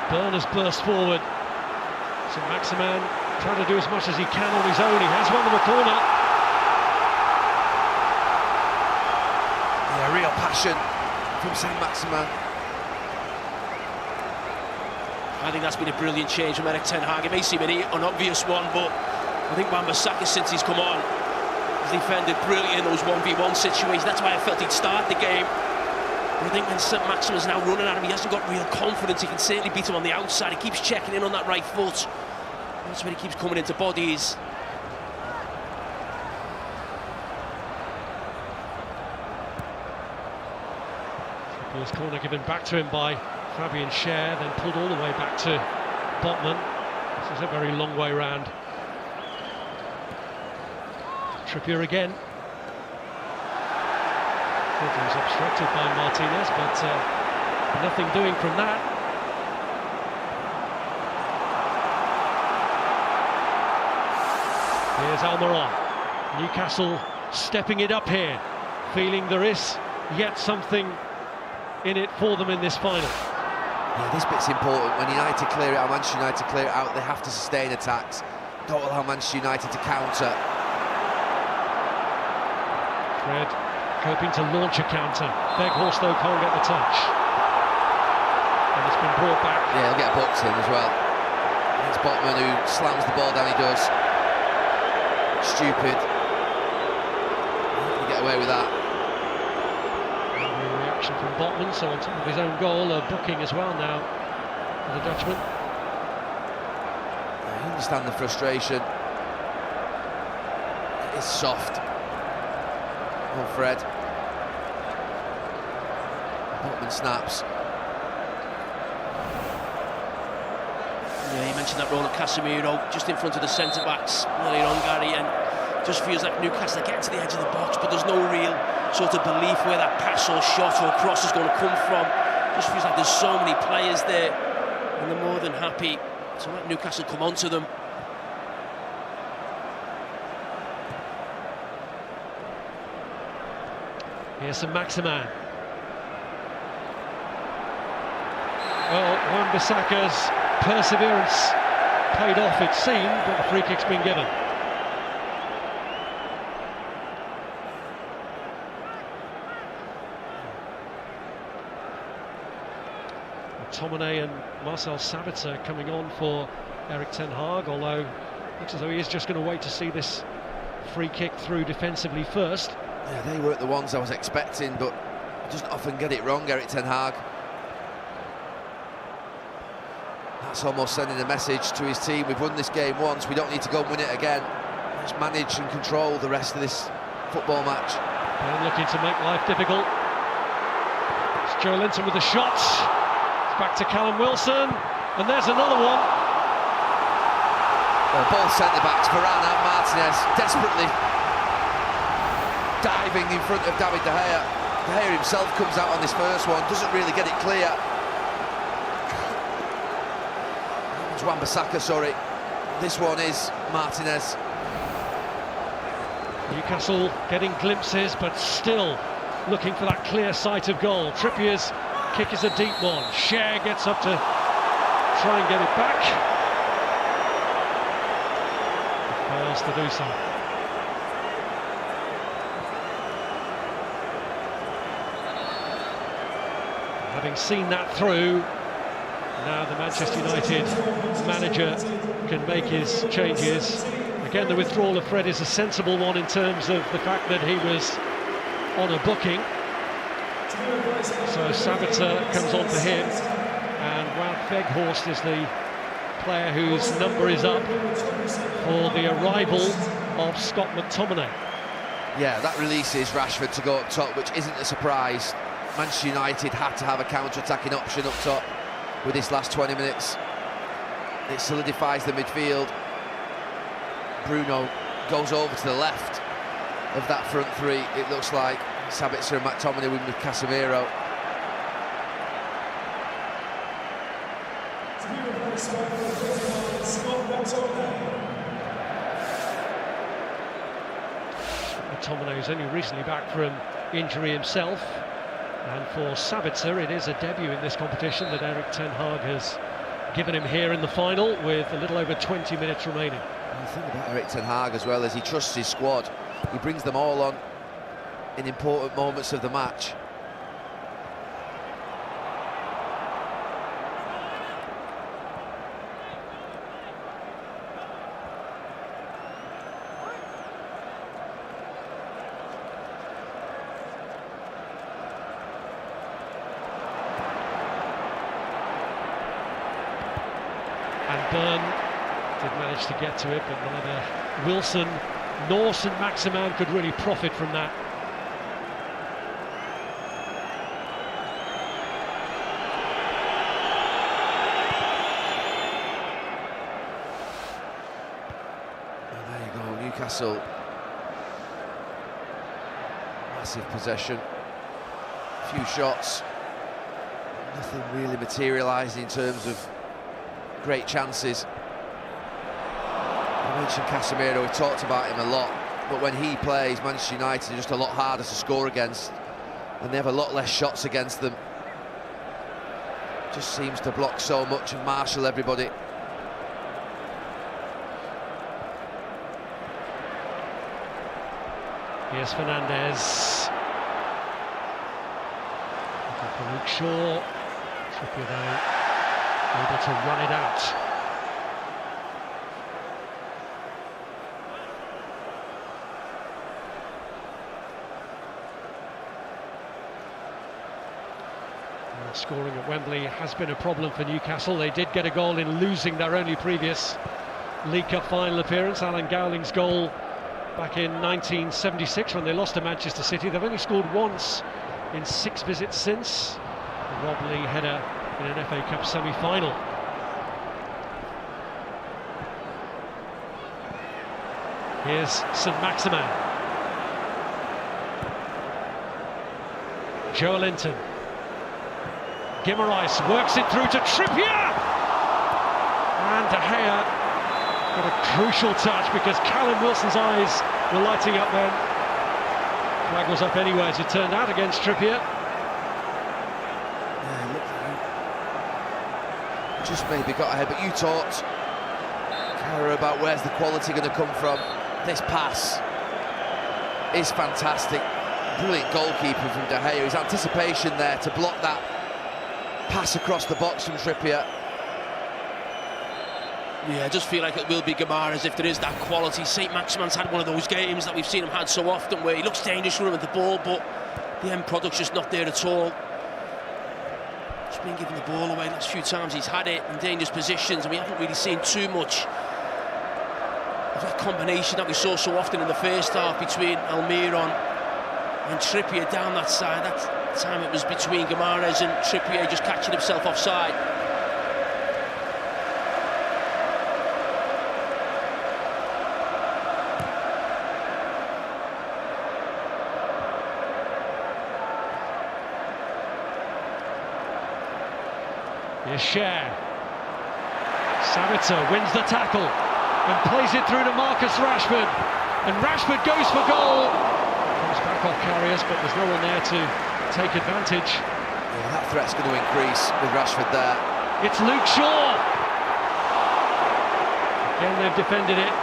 Burners burst forward. So Maximan trying to do as much as he can on his own. He has won them a corner. Yeah, real passion from Saint-Maximin. I think that's been a brilliant change from Erik ten Hag. It may seem an obvious one, but I think Wan-Bissaka, since he's come on, has defended brilliantly in those 1v1 situations. That's why I felt he'd start the game. But I think when Saint-Maximin's now running at him, he hasn't got real confidence. He can certainly beat him on the outside. He keeps checking in on that right foot. That's when he keeps coming into bodies. His corner given back to him by Fabian Schär, then pulled all the way back to Botman. This is a very long way round. Trippier again. Thought he was obstructed by Martinez, but nothing doing from that. Here's Almiron. Newcastle stepping it up here, feeling there is yet something in it for them in this final. Yeah, this bit's important. When United clear it out, Manchester United clear it out, they have to sustain attacks. Don't allow Manchester United to counter. Fred hoping to launch a counter. Weghorst though can't get the touch. And it's been brought back. Yeah, he'll get booked in as well. It's Botman who slams the ball down, he does. Stupid. He can get away with that. Reaction from Botman, so on top of his own goal, a booking as well now for the Dutchman. I understand the frustration. It's soft. Oh, Fred. Botman snaps. Yeah, you mentioned that role of Casemiro just in front of the centre-backs earlier on, Gary, and just feels like Newcastle are getting to the edge of the box, but there's no real sort of belief where that pass or shot or cross is going to come from. Just feels like there's so many players there, and they're more than happy to let Newcastle come onto them. Here's some Maximan. Well, Wan-Bissaka's perseverance paid off, it seemed, but the free kick's been given. McTominay and Marcel Sabitzer coming on for Erik ten Hag, although it looks as though he is just going to wait to see this free kick through defensively first. Yeah, they weren't the ones I was expecting, but he doesn't often get it wrong, Erik ten Hag. That's almost sending a message to his team. We've won this game once, we don't need to go and win it again. Let's manage and control the rest of this football match. And looking to make life difficult. It's Joe Linton with the shots. It's back to Callum Wilson, and there's another one. Well, both centre-backs, Varane and Martinez, desperately diving in front of David De Gea. De Gea himself comes out on this first one, doesn't really get it clear. It's Wan-Bissaka, sorry. This one is Martinez. Newcastle getting glimpses, but still looking for that clear sight of goal. Trippier's kick is a deep one. Schär gets up to try and get it back. Fails to do so. Having seen that through, now the Manchester United manager can make his changes. Again, the withdrawal of Fred is a sensible one in terms of the fact that he was on a booking. So Sabitzer comes on for him, and Wout Weghorst is the player whose number is up for the arrival of Scott McTominay. Yeah, that releases Rashford to go up top, which isn't a surprise. Manchester United had to have a counter-attacking option up top with this last 20 minutes. It solidifies the midfield. Bruno goes over to the left of that front three. It looks like Sabitzer and McTominay with Casemiro. McTominay is only recently back from injury himself, and for Sabitzer it is a debut in this competition that Erik ten Hag has given him here in the final with a little over 20 minutes remaining. And the thing about Erik ten Hag as well is he trusts his squad. He brings them all on in important moments of the match. And Byrne did manage to get to it, but neither Wilson nor St Maximin could really profit from that. And there you go, Newcastle. Massive possession. A few shots. Nothing really materialised in terms of great chances. I mentioned Casemiro, we talked about him a lot, but when he plays, Manchester United are just a lot harder to score against, and they have a lot less shots against them. Just seems to block so much and marshal everybody. Here's Fernandez. Looking for Luke Shaw. Trippier though, able to run it out. Well, scoring at Wembley has been a problem for Newcastle. They did get a goal in losing their only previous League Cup final appearance, Alan Gowling's goal back in 1976 when they lost to Manchester City. They've only scored once in 6 visits since. The Rob Lee header in an FA Cup semi-final. Here's St Maximin. Joelinton. Guimaraes works it through to Trippier! And De Gea got a crucial touch because Callum Wilson's eyes were lighting up then. Flag was up anyway as it turned out against Trippier. Just maybe got ahead, but you talked, Cara, about where's the quality going to come from. This pass is fantastic. Brilliant goalkeeping from De Gea. His anticipation there to block that pass across the box from Trippier. Yeah, I just feel like it will be Guimaraes if there is that quality. St Maximin's had one of those games that we've seen him had so often where he looks dangerous running with the ball, but the end product's just not there at all. Just been giving the ball away last few times he's had it in dangerous positions, and we haven't really seen too much of that combination that we saw so often in the first half between Almiron and Trippier down that side. That time it was between Guimaraes and Trippier just catching himself offside. Here's Cher. Sabitzer wins the tackle and plays it through to Marcus Rashford. And Rashford goes for goal. Comes back off carriers, but there's no one there to take advantage. Yeah, that threat's going to increase with Rashford there. It's Luke Shaw. Again, they've defended it.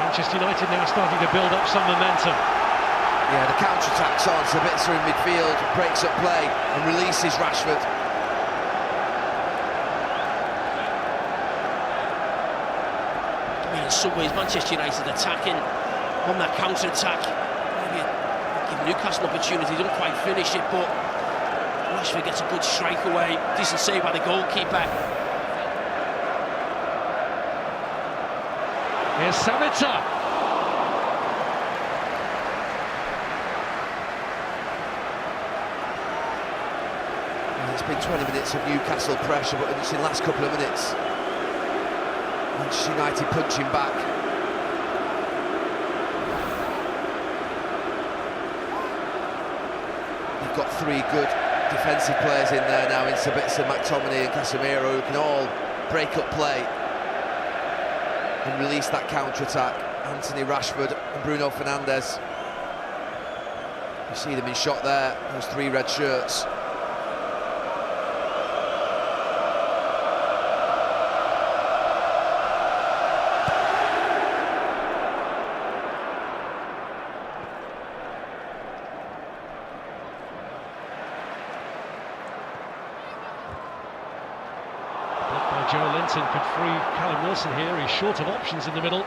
Manchester United now starting to build up some momentum. Yeah, the counter-attack's on, Sabitzer in midfield, breaks up play and releases Rashford. I mean, in some ways, Manchester United attacking on that counter-attack. Maybe give Newcastle an opportunity, didn't quite finish it, but Rashford gets a good strike away. Decent save by the goalkeeper. Here's Sabitzer. It's been 20 minutes of Newcastle pressure, but it's in the last couple of minutes Manchester United punching back. You've got 3 good defensive players in there now in Sabitzer, McTominay and Casemiro, who can all break up play and release that counter-attack. Anthony, Rashford and Bruno Fernandes. You see them in shot there, those 3 red shirts. Linton could free Callum Wilson here. He's short of options in the middle.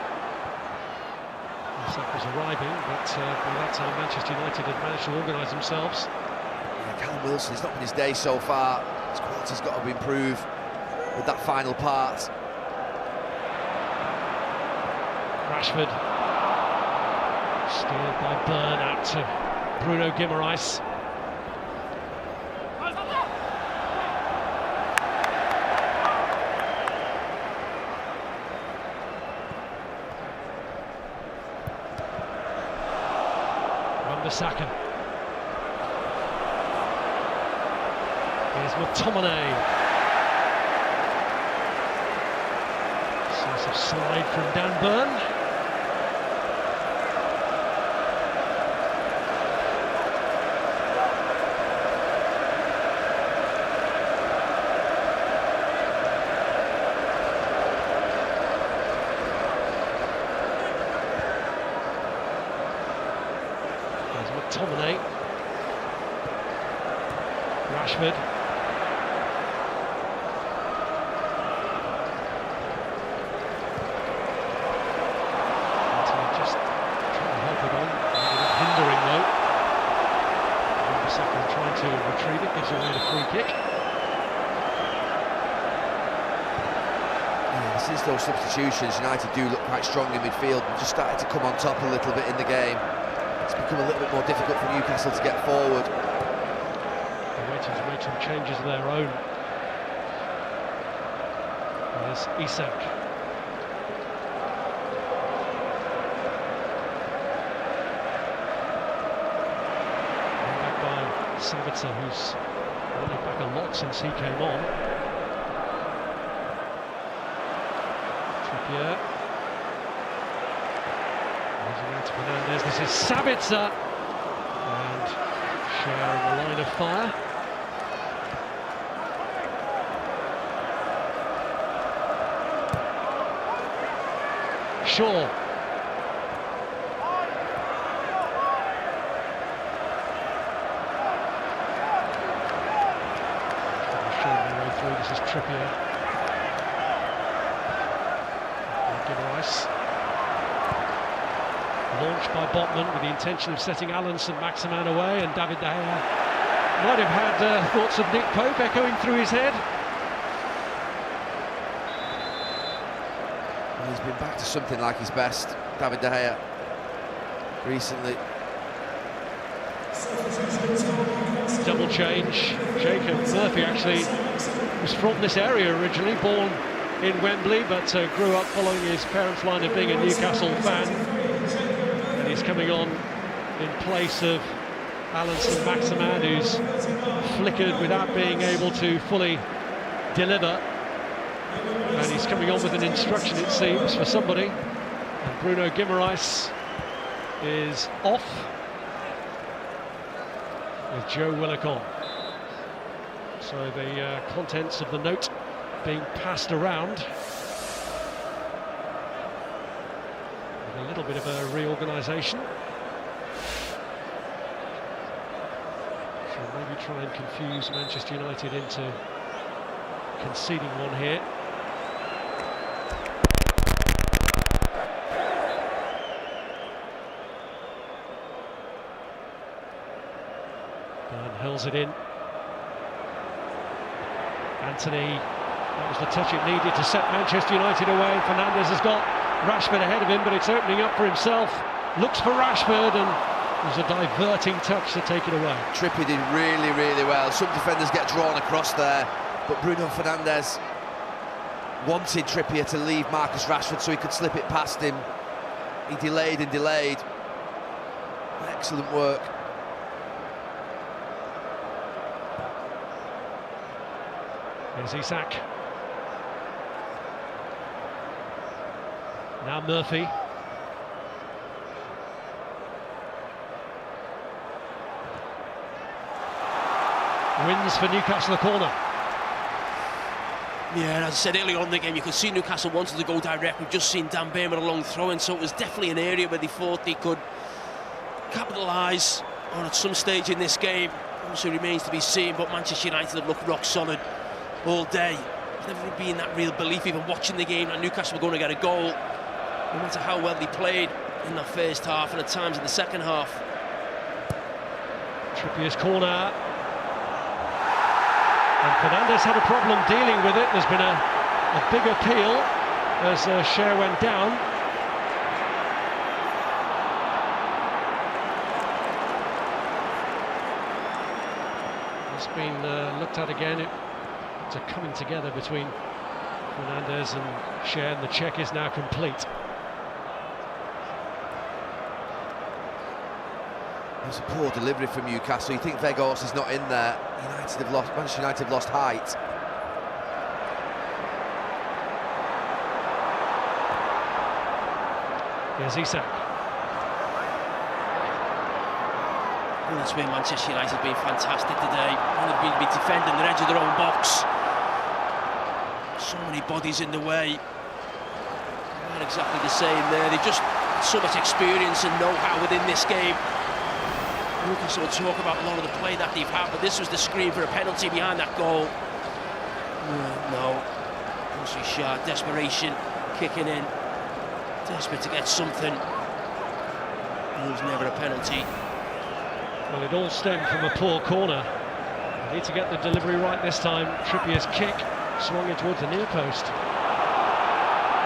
Isak was arriving, but by that time Manchester United had managed to organise themselves. Yeah, Callum Wilson, it's not been his day so far. His quality's got to improve with that final part. Rashford, steered by Byrne out to Bruno Guimaraes. Wan-Bissaka. Here's McTominay. Decisive slide from Dan Byrne. McTominay, Rashford, just trying to help it on, hindering though. Wan-Bissaka trying to retrieve it, gives away the free kick. Yeah, since those substitutions, United do look quite strong in midfield and just started to come on top a little bit in the game. It's become a little bit more difficult for Newcastle to get forward. They're waiting to make some changes of their own. There's Isak. Back by Sabitzer, who's running back a lot since he came on. Trippier. Fernandes, this is Sabitzer, and sharing the line of fire. Shaw. Showing the way through, this is Trippier. Guimaraes. Launched by Botman with the intention of setting Alan St-Maximin away, and David De Gea might have had thoughts of Nick Pope echoing through his head. Well, he's been back to something like his best, David De Gea, recently. Double change. Jacob Murphy actually was from this area originally, born in Wembley, but grew up following his parents' line of being a Newcastle fan. He's coming on in place of Alan St-Maximin, who's flickered without being able to fully deliver. And he's coming on with an instruction, it seems, for somebody. And Bruno Guimaraes is off with Joe Willock on. So the contents of the note being passed around. A little bit of a reorganisation. So maybe try and confuse Manchester United into conceding one here. And hurls it in. Anthony, that was the touch it needed to set Manchester United away. Fernandes has got Rashford ahead of him, but it's opening up for himself. Looks for Rashford, and there's a diverting touch to take it away. Trippier did really, really well. Some defenders get drawn across there, but Bruno Fernandes wanted Trippier to leave Marcus Rashford so he could slip it past him. He delayed and delayed. Excellent work. Here's Isak. Now Murphy. Wins for Newcastle a corner. Yeah, and as I said earlier on in the game, you could see Newcastle wanted to go direct. We've just seen Dan Byrne with a long throw in, so it was definitely an area where they thought they could capitalise on at some stage in this game. Obviously remains to be seen, but Manchester United have looked rock solid all day. never been that real belief, even watching the game, that Newcastle were going to get a goal, no matter how well they played in that first half and at times in the second half. Trippier's corner. And Fernandes had a problem dealing with it. There's been a big appeal as Cher went down. It's been looked at again. It's a coming together between Fernandes and Cher, and the check is now complete. It was a poor delivery from Newcastle. You think Weghorst is not in there. Manchester United have lost height. Here's Isak. And that's where Manchester United have been fantastic today. They've been defending the edge of their own box. So many bodies in the way. Not exactly the same there. They've just so much experience and know-how within this game. Newcastle will talk about a lot of the play that they've had, but this was the scream for a penalty behind that goal. No. Mostly sharp desperation, kicking in. Desperate to get something. It was never a penalty. Well, it all stemmed from a poor corner. They need to get the delivery right this time. Trippier's kick swung it towards the near post.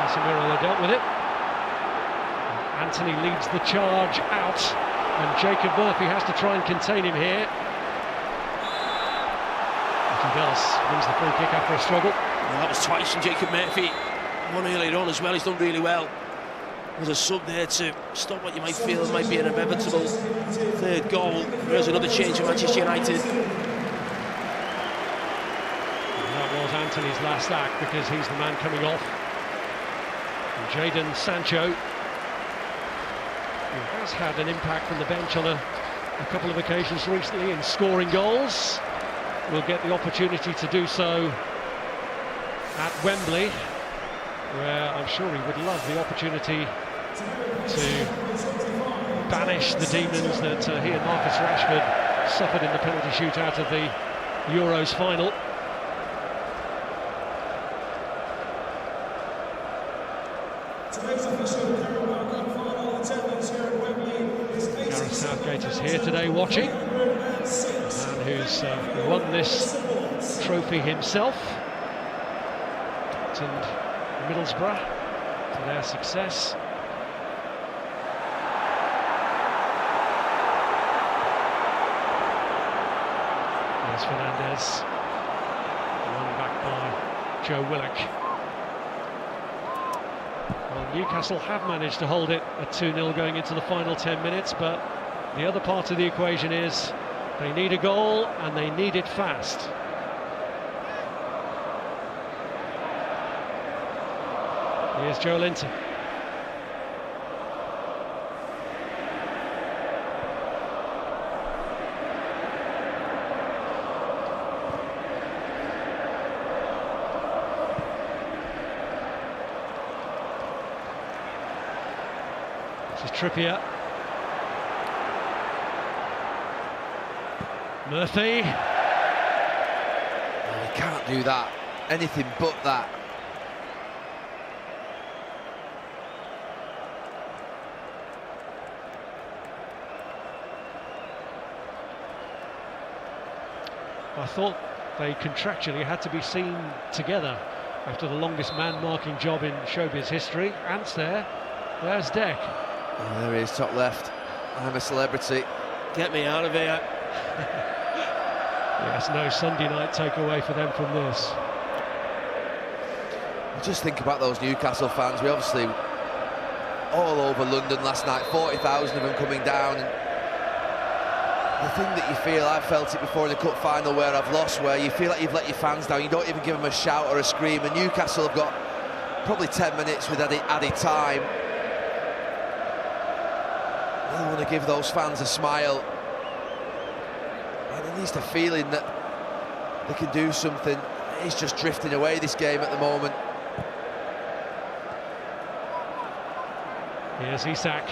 Casemiro dealt with it. And Anthony leads the charge out, and Jacob Murphy has to try and contain him here. If he does, wins the free kick after a struggle. Well, that was twice from Jacob Murphy. One earlier on as well. He's done really well. There's a sub there to stop what you might feel might be an inevitable third goal. There's another change for Manchester United. And that was Anthony's last act, because he's the man coming off. And Jadon Sancho, who has had an impact from the bench on a couple of occasions recently in scoring goals, will get the opportunity to do so at Wembley, where I'm sure he would love the opportunity to banish the demons that he and Marcus Rashford suffered in the penalty shootout of the Euros final. Carabao Cup final attendance here at Wembley is Gareth Southgate is here today watching, the man who's won this trophy himself, captained Middlesbrough to their success. There's Fernandes, won back by Joe Willock. Well, Newcastle have managed to hold it at 2-0 going into the final 10 minutes, but the other part of the equation is they need a goal, and they need it fast. Here's Joe Linton. This is Trippier. Murphy. Oh, he can't do that. Anything but that. I thought they contractually had to be seen together after the longest man-marking job in showbiz history. Ant's there. There's Deck. Oh, there he is, top left. I'm a celebrity. Get me out of here. Yes, no Sunday night takeaway for them from this. Just think about those Newcastle fans. We obviously all over London last night, 40,000 of them coming down. And the thing that you feel, I've felt it before in the cup final where I've lost, where you feel like you've let your fans down. You don't even give them a shout or a scream. And Newcastle have got probably 10 minutes with added time. They want to give those fans a smile, and at least a feeling that they can do something. It's just drifting away, this game at the moment. Here's Isak.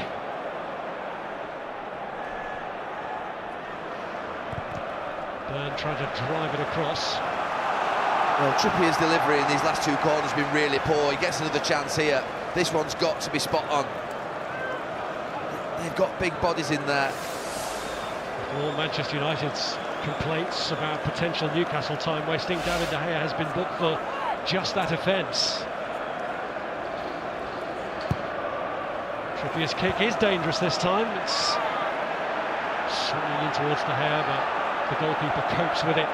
Byrne trying to drive it across. Well, Trippier's delivery in these last two corners has been really poor. He gets another chance here. This one's got to be spot on. They've got big bodies in there. All Manchester United's complaints about potential Newcastle time wasting, David De Gea has been booked for just that offence. Trippier's kick is dangerous this time. It's swinging in towards De Gea, but the goalkeeper copes with it.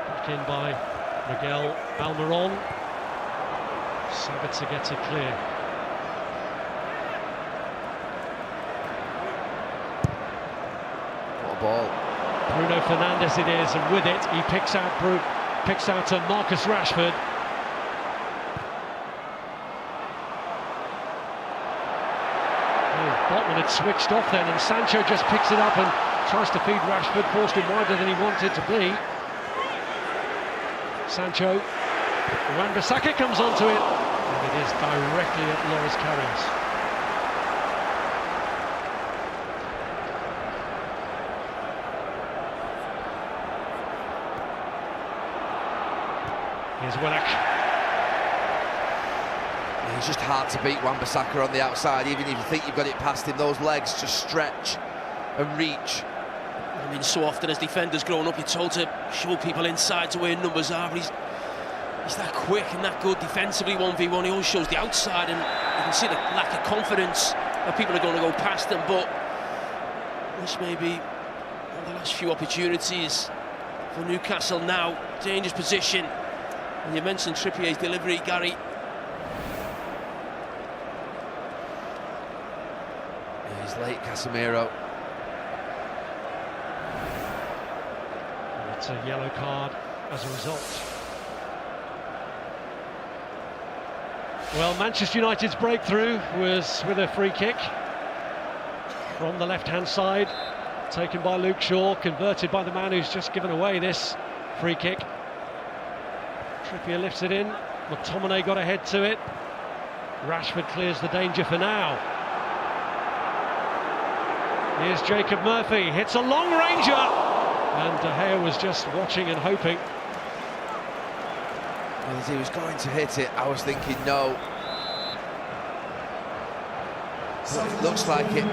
Back in by Miguel Almiron. Sabitzer gets it clear. What a ball. Bruno Fernandes it is, and with it he picks out Marcus Rashford. Botman had switched off then, and Sancho just picks it up and tries to feed Rashford, forced him wider than he wanted to be. Sancho, Wan-Bissaka comes onto it, and it is directly at Loris Karius. Here's Willock. It's just hard to beat Wan-Bissaka on the outside, even if you think you've got it past him. Those legs just stretch and reach. I mean, so often as defenders growing up, you're told to show people inside to where numbers are, but he's that quick and that good defensively 1v1. He always shows the outside, and you can see the lack of confidence that people are going to go past him. But this may be one of the last few opportunities for Newcastle now. Dangerous position. And you mentioned Trippier's delivery, Gary. He's late, Casemiro. It's a yellow card as a result. Well, Manchester United's breakthrough was with a free kick from the left-hand side, taken by Luke Shaw, converted by the man who's just given away this free kick. Trippier lifts it in, McTominay got ahead to it. Rashford clears the danger for now. Here's Jacob Murphy, hits a long ranger, and De Gea was just watching and hoping. Well, as he was going to hit it, I was thinking no. But it looks like it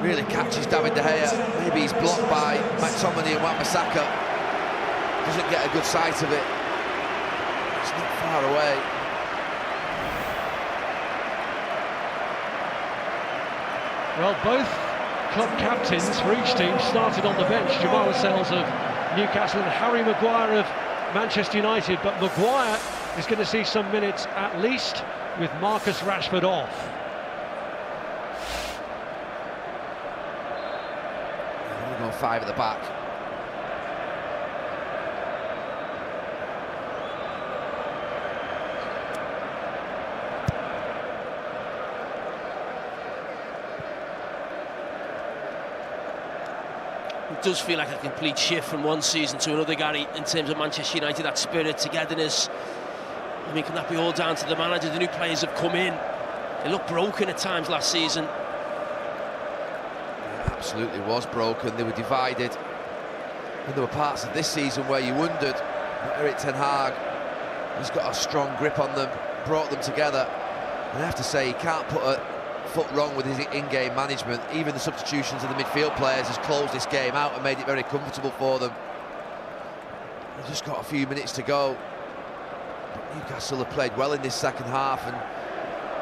really catches David De Gea. Maybe he's blocked by McTominay and Wan-Bissaka. Doesn't get a good sight of it. It's not far away. Well, both club captains for each team started on the bench. Jamal Lascelles of Newcastle and Harry Maguire of Manchester United, but Maguire is going to see some minutes at least with Marcus Rashford off. We're going 5 at the back. It does feel like a complete shift from one season to another, Gary, in terms of Manchester United, that spirit, togetherness. I mean, can that be all down to the manager? The new players have come in. They looked broken at times last season. It absolutely was broken. They were divided. And there were parts of this season where you wondered, Erik ten Hag, he's got a strong grip on them, brought them together. And I have to say, he can't put a foot wrong with his in-game management. Even the substitutions of the midfield players has closed this game out and made it very comfortable for them. They've just got a few minutes to go. But Newcastle have played well in this second half and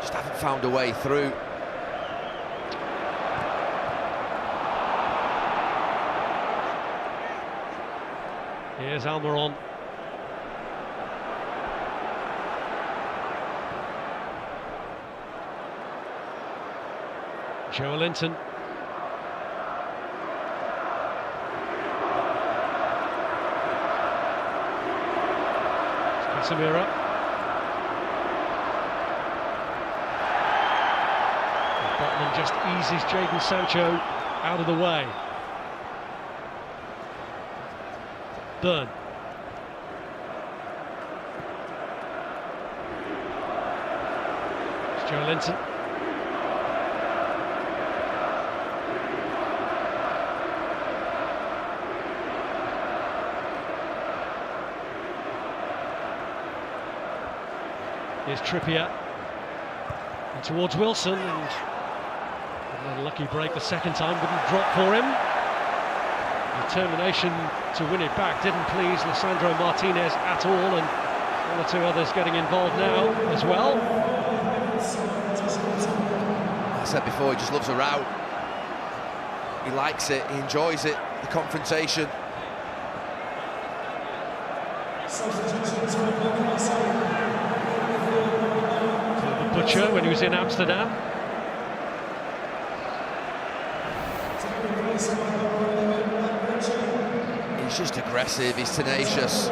just haven't found a way through. Here's Almiron. Joe Linton. Casemiro. Botman just eases Jadon Sancho out of the way. Byrne. It's Joe Linton. Here's Trippier. And towards Wilson, and an unlucky break the second time, wouldn't drop for him. Determination to win it back didn't please Lisandro Martinez at all, and one or two others getting involved now as well. I said before, he just loves a row. He likes it, he enjoys it, the confrontation. The Butcher when he was in Amsterdam. He's just aggressive, he's tenacious.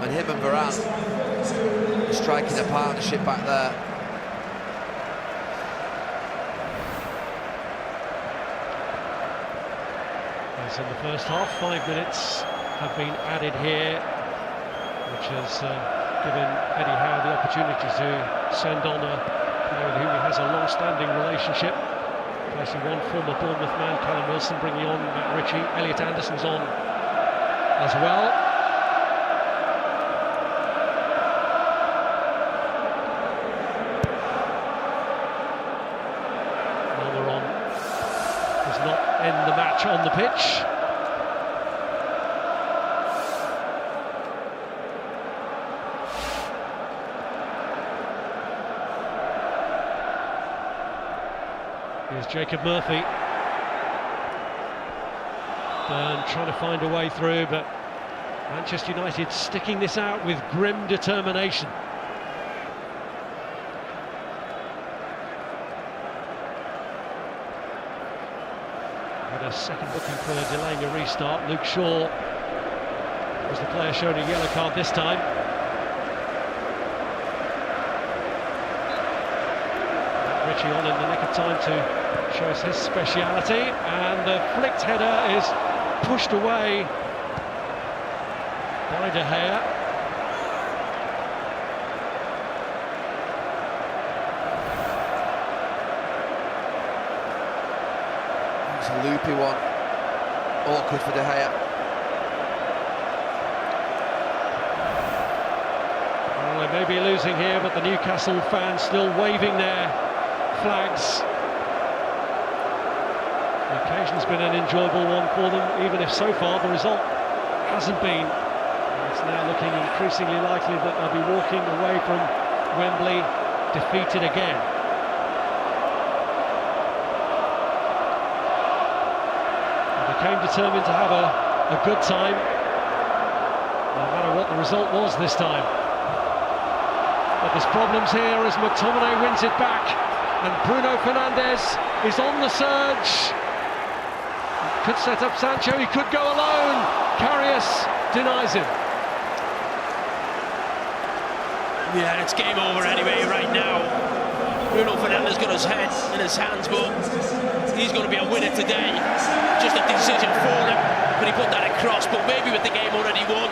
And him and Varane striking a partnership back there. As in the first half, 5 minutes have been added here, which has given Eddie Howe the opportunity to send on a player with whom he has a long-standing relationship. Placing one former Bournemouth man, Callum Wilson, bringing on Matt Ritchie. Elliot Anderson's on as well. Almiron does not end the match on the pitch. Here's Jacob Murphy. Byrne trying to find a way through, but Manchester United sticking this out with grim determination. Had a second booking for delaying a restart. Luke Shaw was the player shown a yellow card this time. Ritchie on in the nick of time to show us his speciality, and the flicked header is pushed away by De Gea. It's a loopy one, awkward for De Gea. Well, they may be losing here, but the Newcastle fans still waving their flags. The occasion's been an enjoyable one for them, even if so far the result hasn't been. It's now looking increasingly likely that they'll be walking away from Wembley defeated again. They became determined to have a good time, no matter what the result was this time. But there's problems here as McTominay wins it back, and Bruno Fernandes is on the surge. Could set up Sancho, he could go alone. Karius denies him. Yeah, it's game over anyway right now. Bruno Fernandes got his head in his hands, but he's going to be a winner today. Just a decision for him, but he put that across. But maybe with the game already won,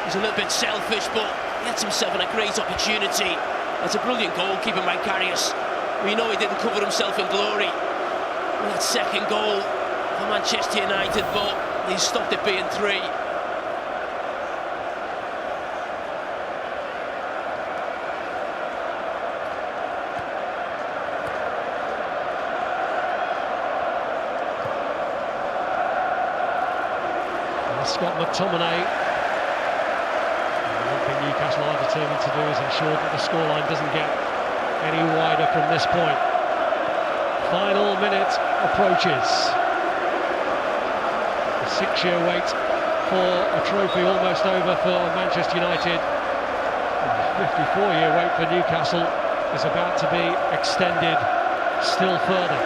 he's a little bit selfish, but he gets himself in a great opportunity. That's a brilliant goalkeeper by Karius. We know he didn't cover himself in glory with that second goal for Manchester United, but he stopped it being 3. Scott McTominay. One thing Newcastle are determined to do is ensure that the scoreline doesn't get any wider from this point. Final minute approaches. The 6-year wait for a trophy almost over for Manchester United. The 54-year wait for Newcastle is about to be extended still further.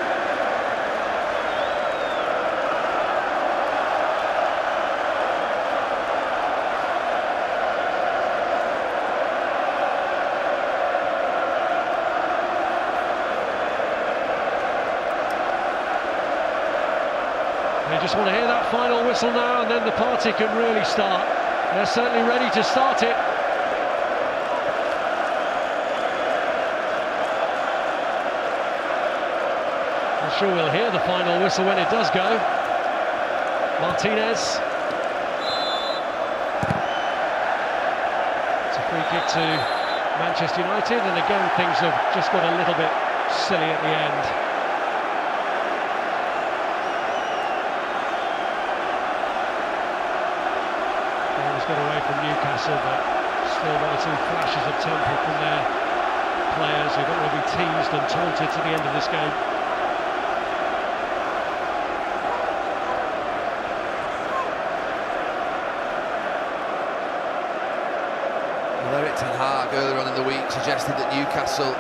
They just want to hear that final whistle now, and then the party can really start. They're certainly ready to start it. I'm sure we'll hear the final whistle when it does go. Martinez. It's a free kick to Manchester United, and again things have just got a little bit silly at the end. Ball's got away from Newcastle, but still one or two flashes of temper from their players who don't want to be teased and taunted to the end of this game. Eric Ten Hag earlier on in the week suggested that Newcastle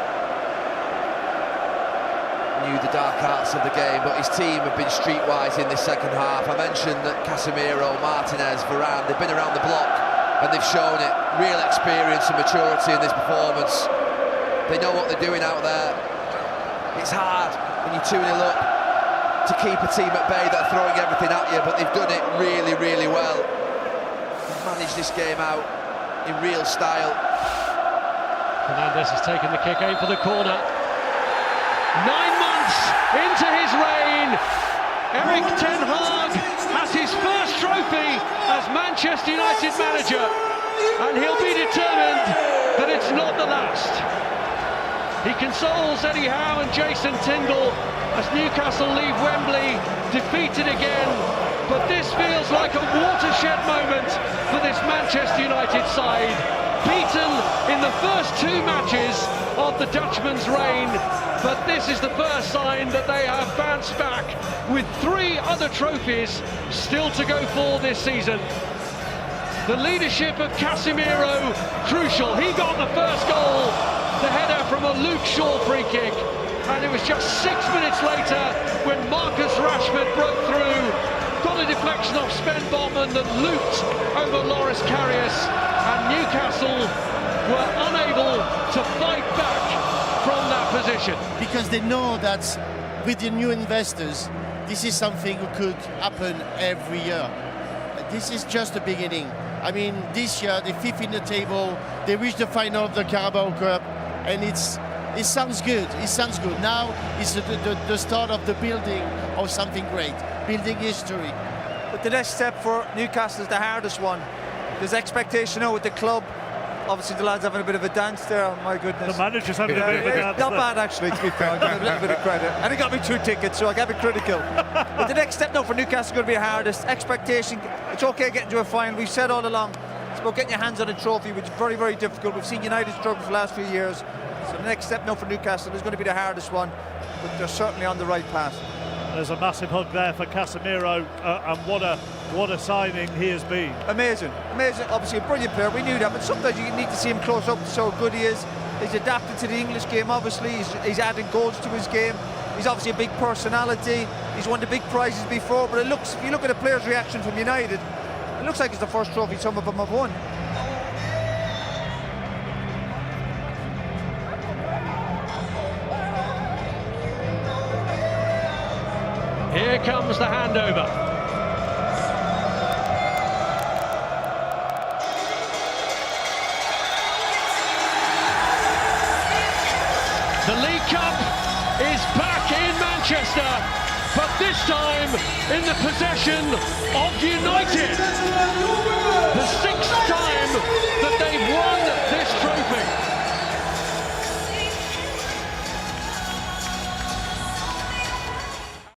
knew the dark arts of the game, but his team have been streetwise in this second half. I mentioned that Casemiro, Martinez, Varane, they've been around the block and they've shown it. Real experience and maturity in this performance. They know what they're doing out there. It's hard when you're 2-0 up to keep a team at bay that are throwing everything at you, but they've done it really, really well. They've managed this game out in real style. Fernandes has taken the kick, aim for the corner. 9 months into his reign, Erik Ten Hag has his first trophy as Manchester United manager, and he'll be determined that it's not the last. He consoles Eddie Howe and Jason Tindall as Newcastle leave Wembley defeated again, but this feels like a watershed moment for this Manchester United side. Beaten in the first 2 matches of the Dutchman's reign, but this is the first sign that they have bounced back with 3 other trophies still to go for this season. The leadership of Casemiro, crucial. He got the first goal, the header from a Luke Shaw free kick, and it was just 6 minutes later when Marcus Rashford broke through, got a deflection off Sven Botman that looped over Loris Karius, and Newcastle were unable to fight back from that position. Because they know that with the new investors, this is something that could happen every year. This is just the beginning. I mean, this year they're 5th in the table, they reached the final of the Carabao Cup, and it sounds good. It sounds good. Now it's the start of the building of something great, building history. But the next step for Newcastle is the hardest one. There's expectation now with the club. Obviously the lads having a bit of a dance there, oh my goodness. The manager's having a bit of a dance. Not bad actually, to be fair. I'll give him a little bit of credit. And he got me 2 tickets, so I can't be critical. But the next step now for Newcastle is going to be the hardest. Expectation, it's okay getting to a final. We've said all along, it's about getting your hands on a trophy, which is very, very difficult. We've seen United struggle for the last few years. So the next step now for Newcastle is going to be the hardest one, but they're certainly on the right path. There's a massive hug there for Casemiro, and what a signing he has been. Amazing, amazing. Obviously a brilliant player, we knew that, but sometimes you need to see him close up to show how good he is. He's adapted to the English game, obviously. He's adding goals to his game. He's obviously a big personality. He's won the big prizes before, but it looks, if you look at the players' reaction from United, it looks like it's the first trophy some of them have won. Here comes the handover. The League Cup is back in Manchester, but this time in the possession of United. The 6th time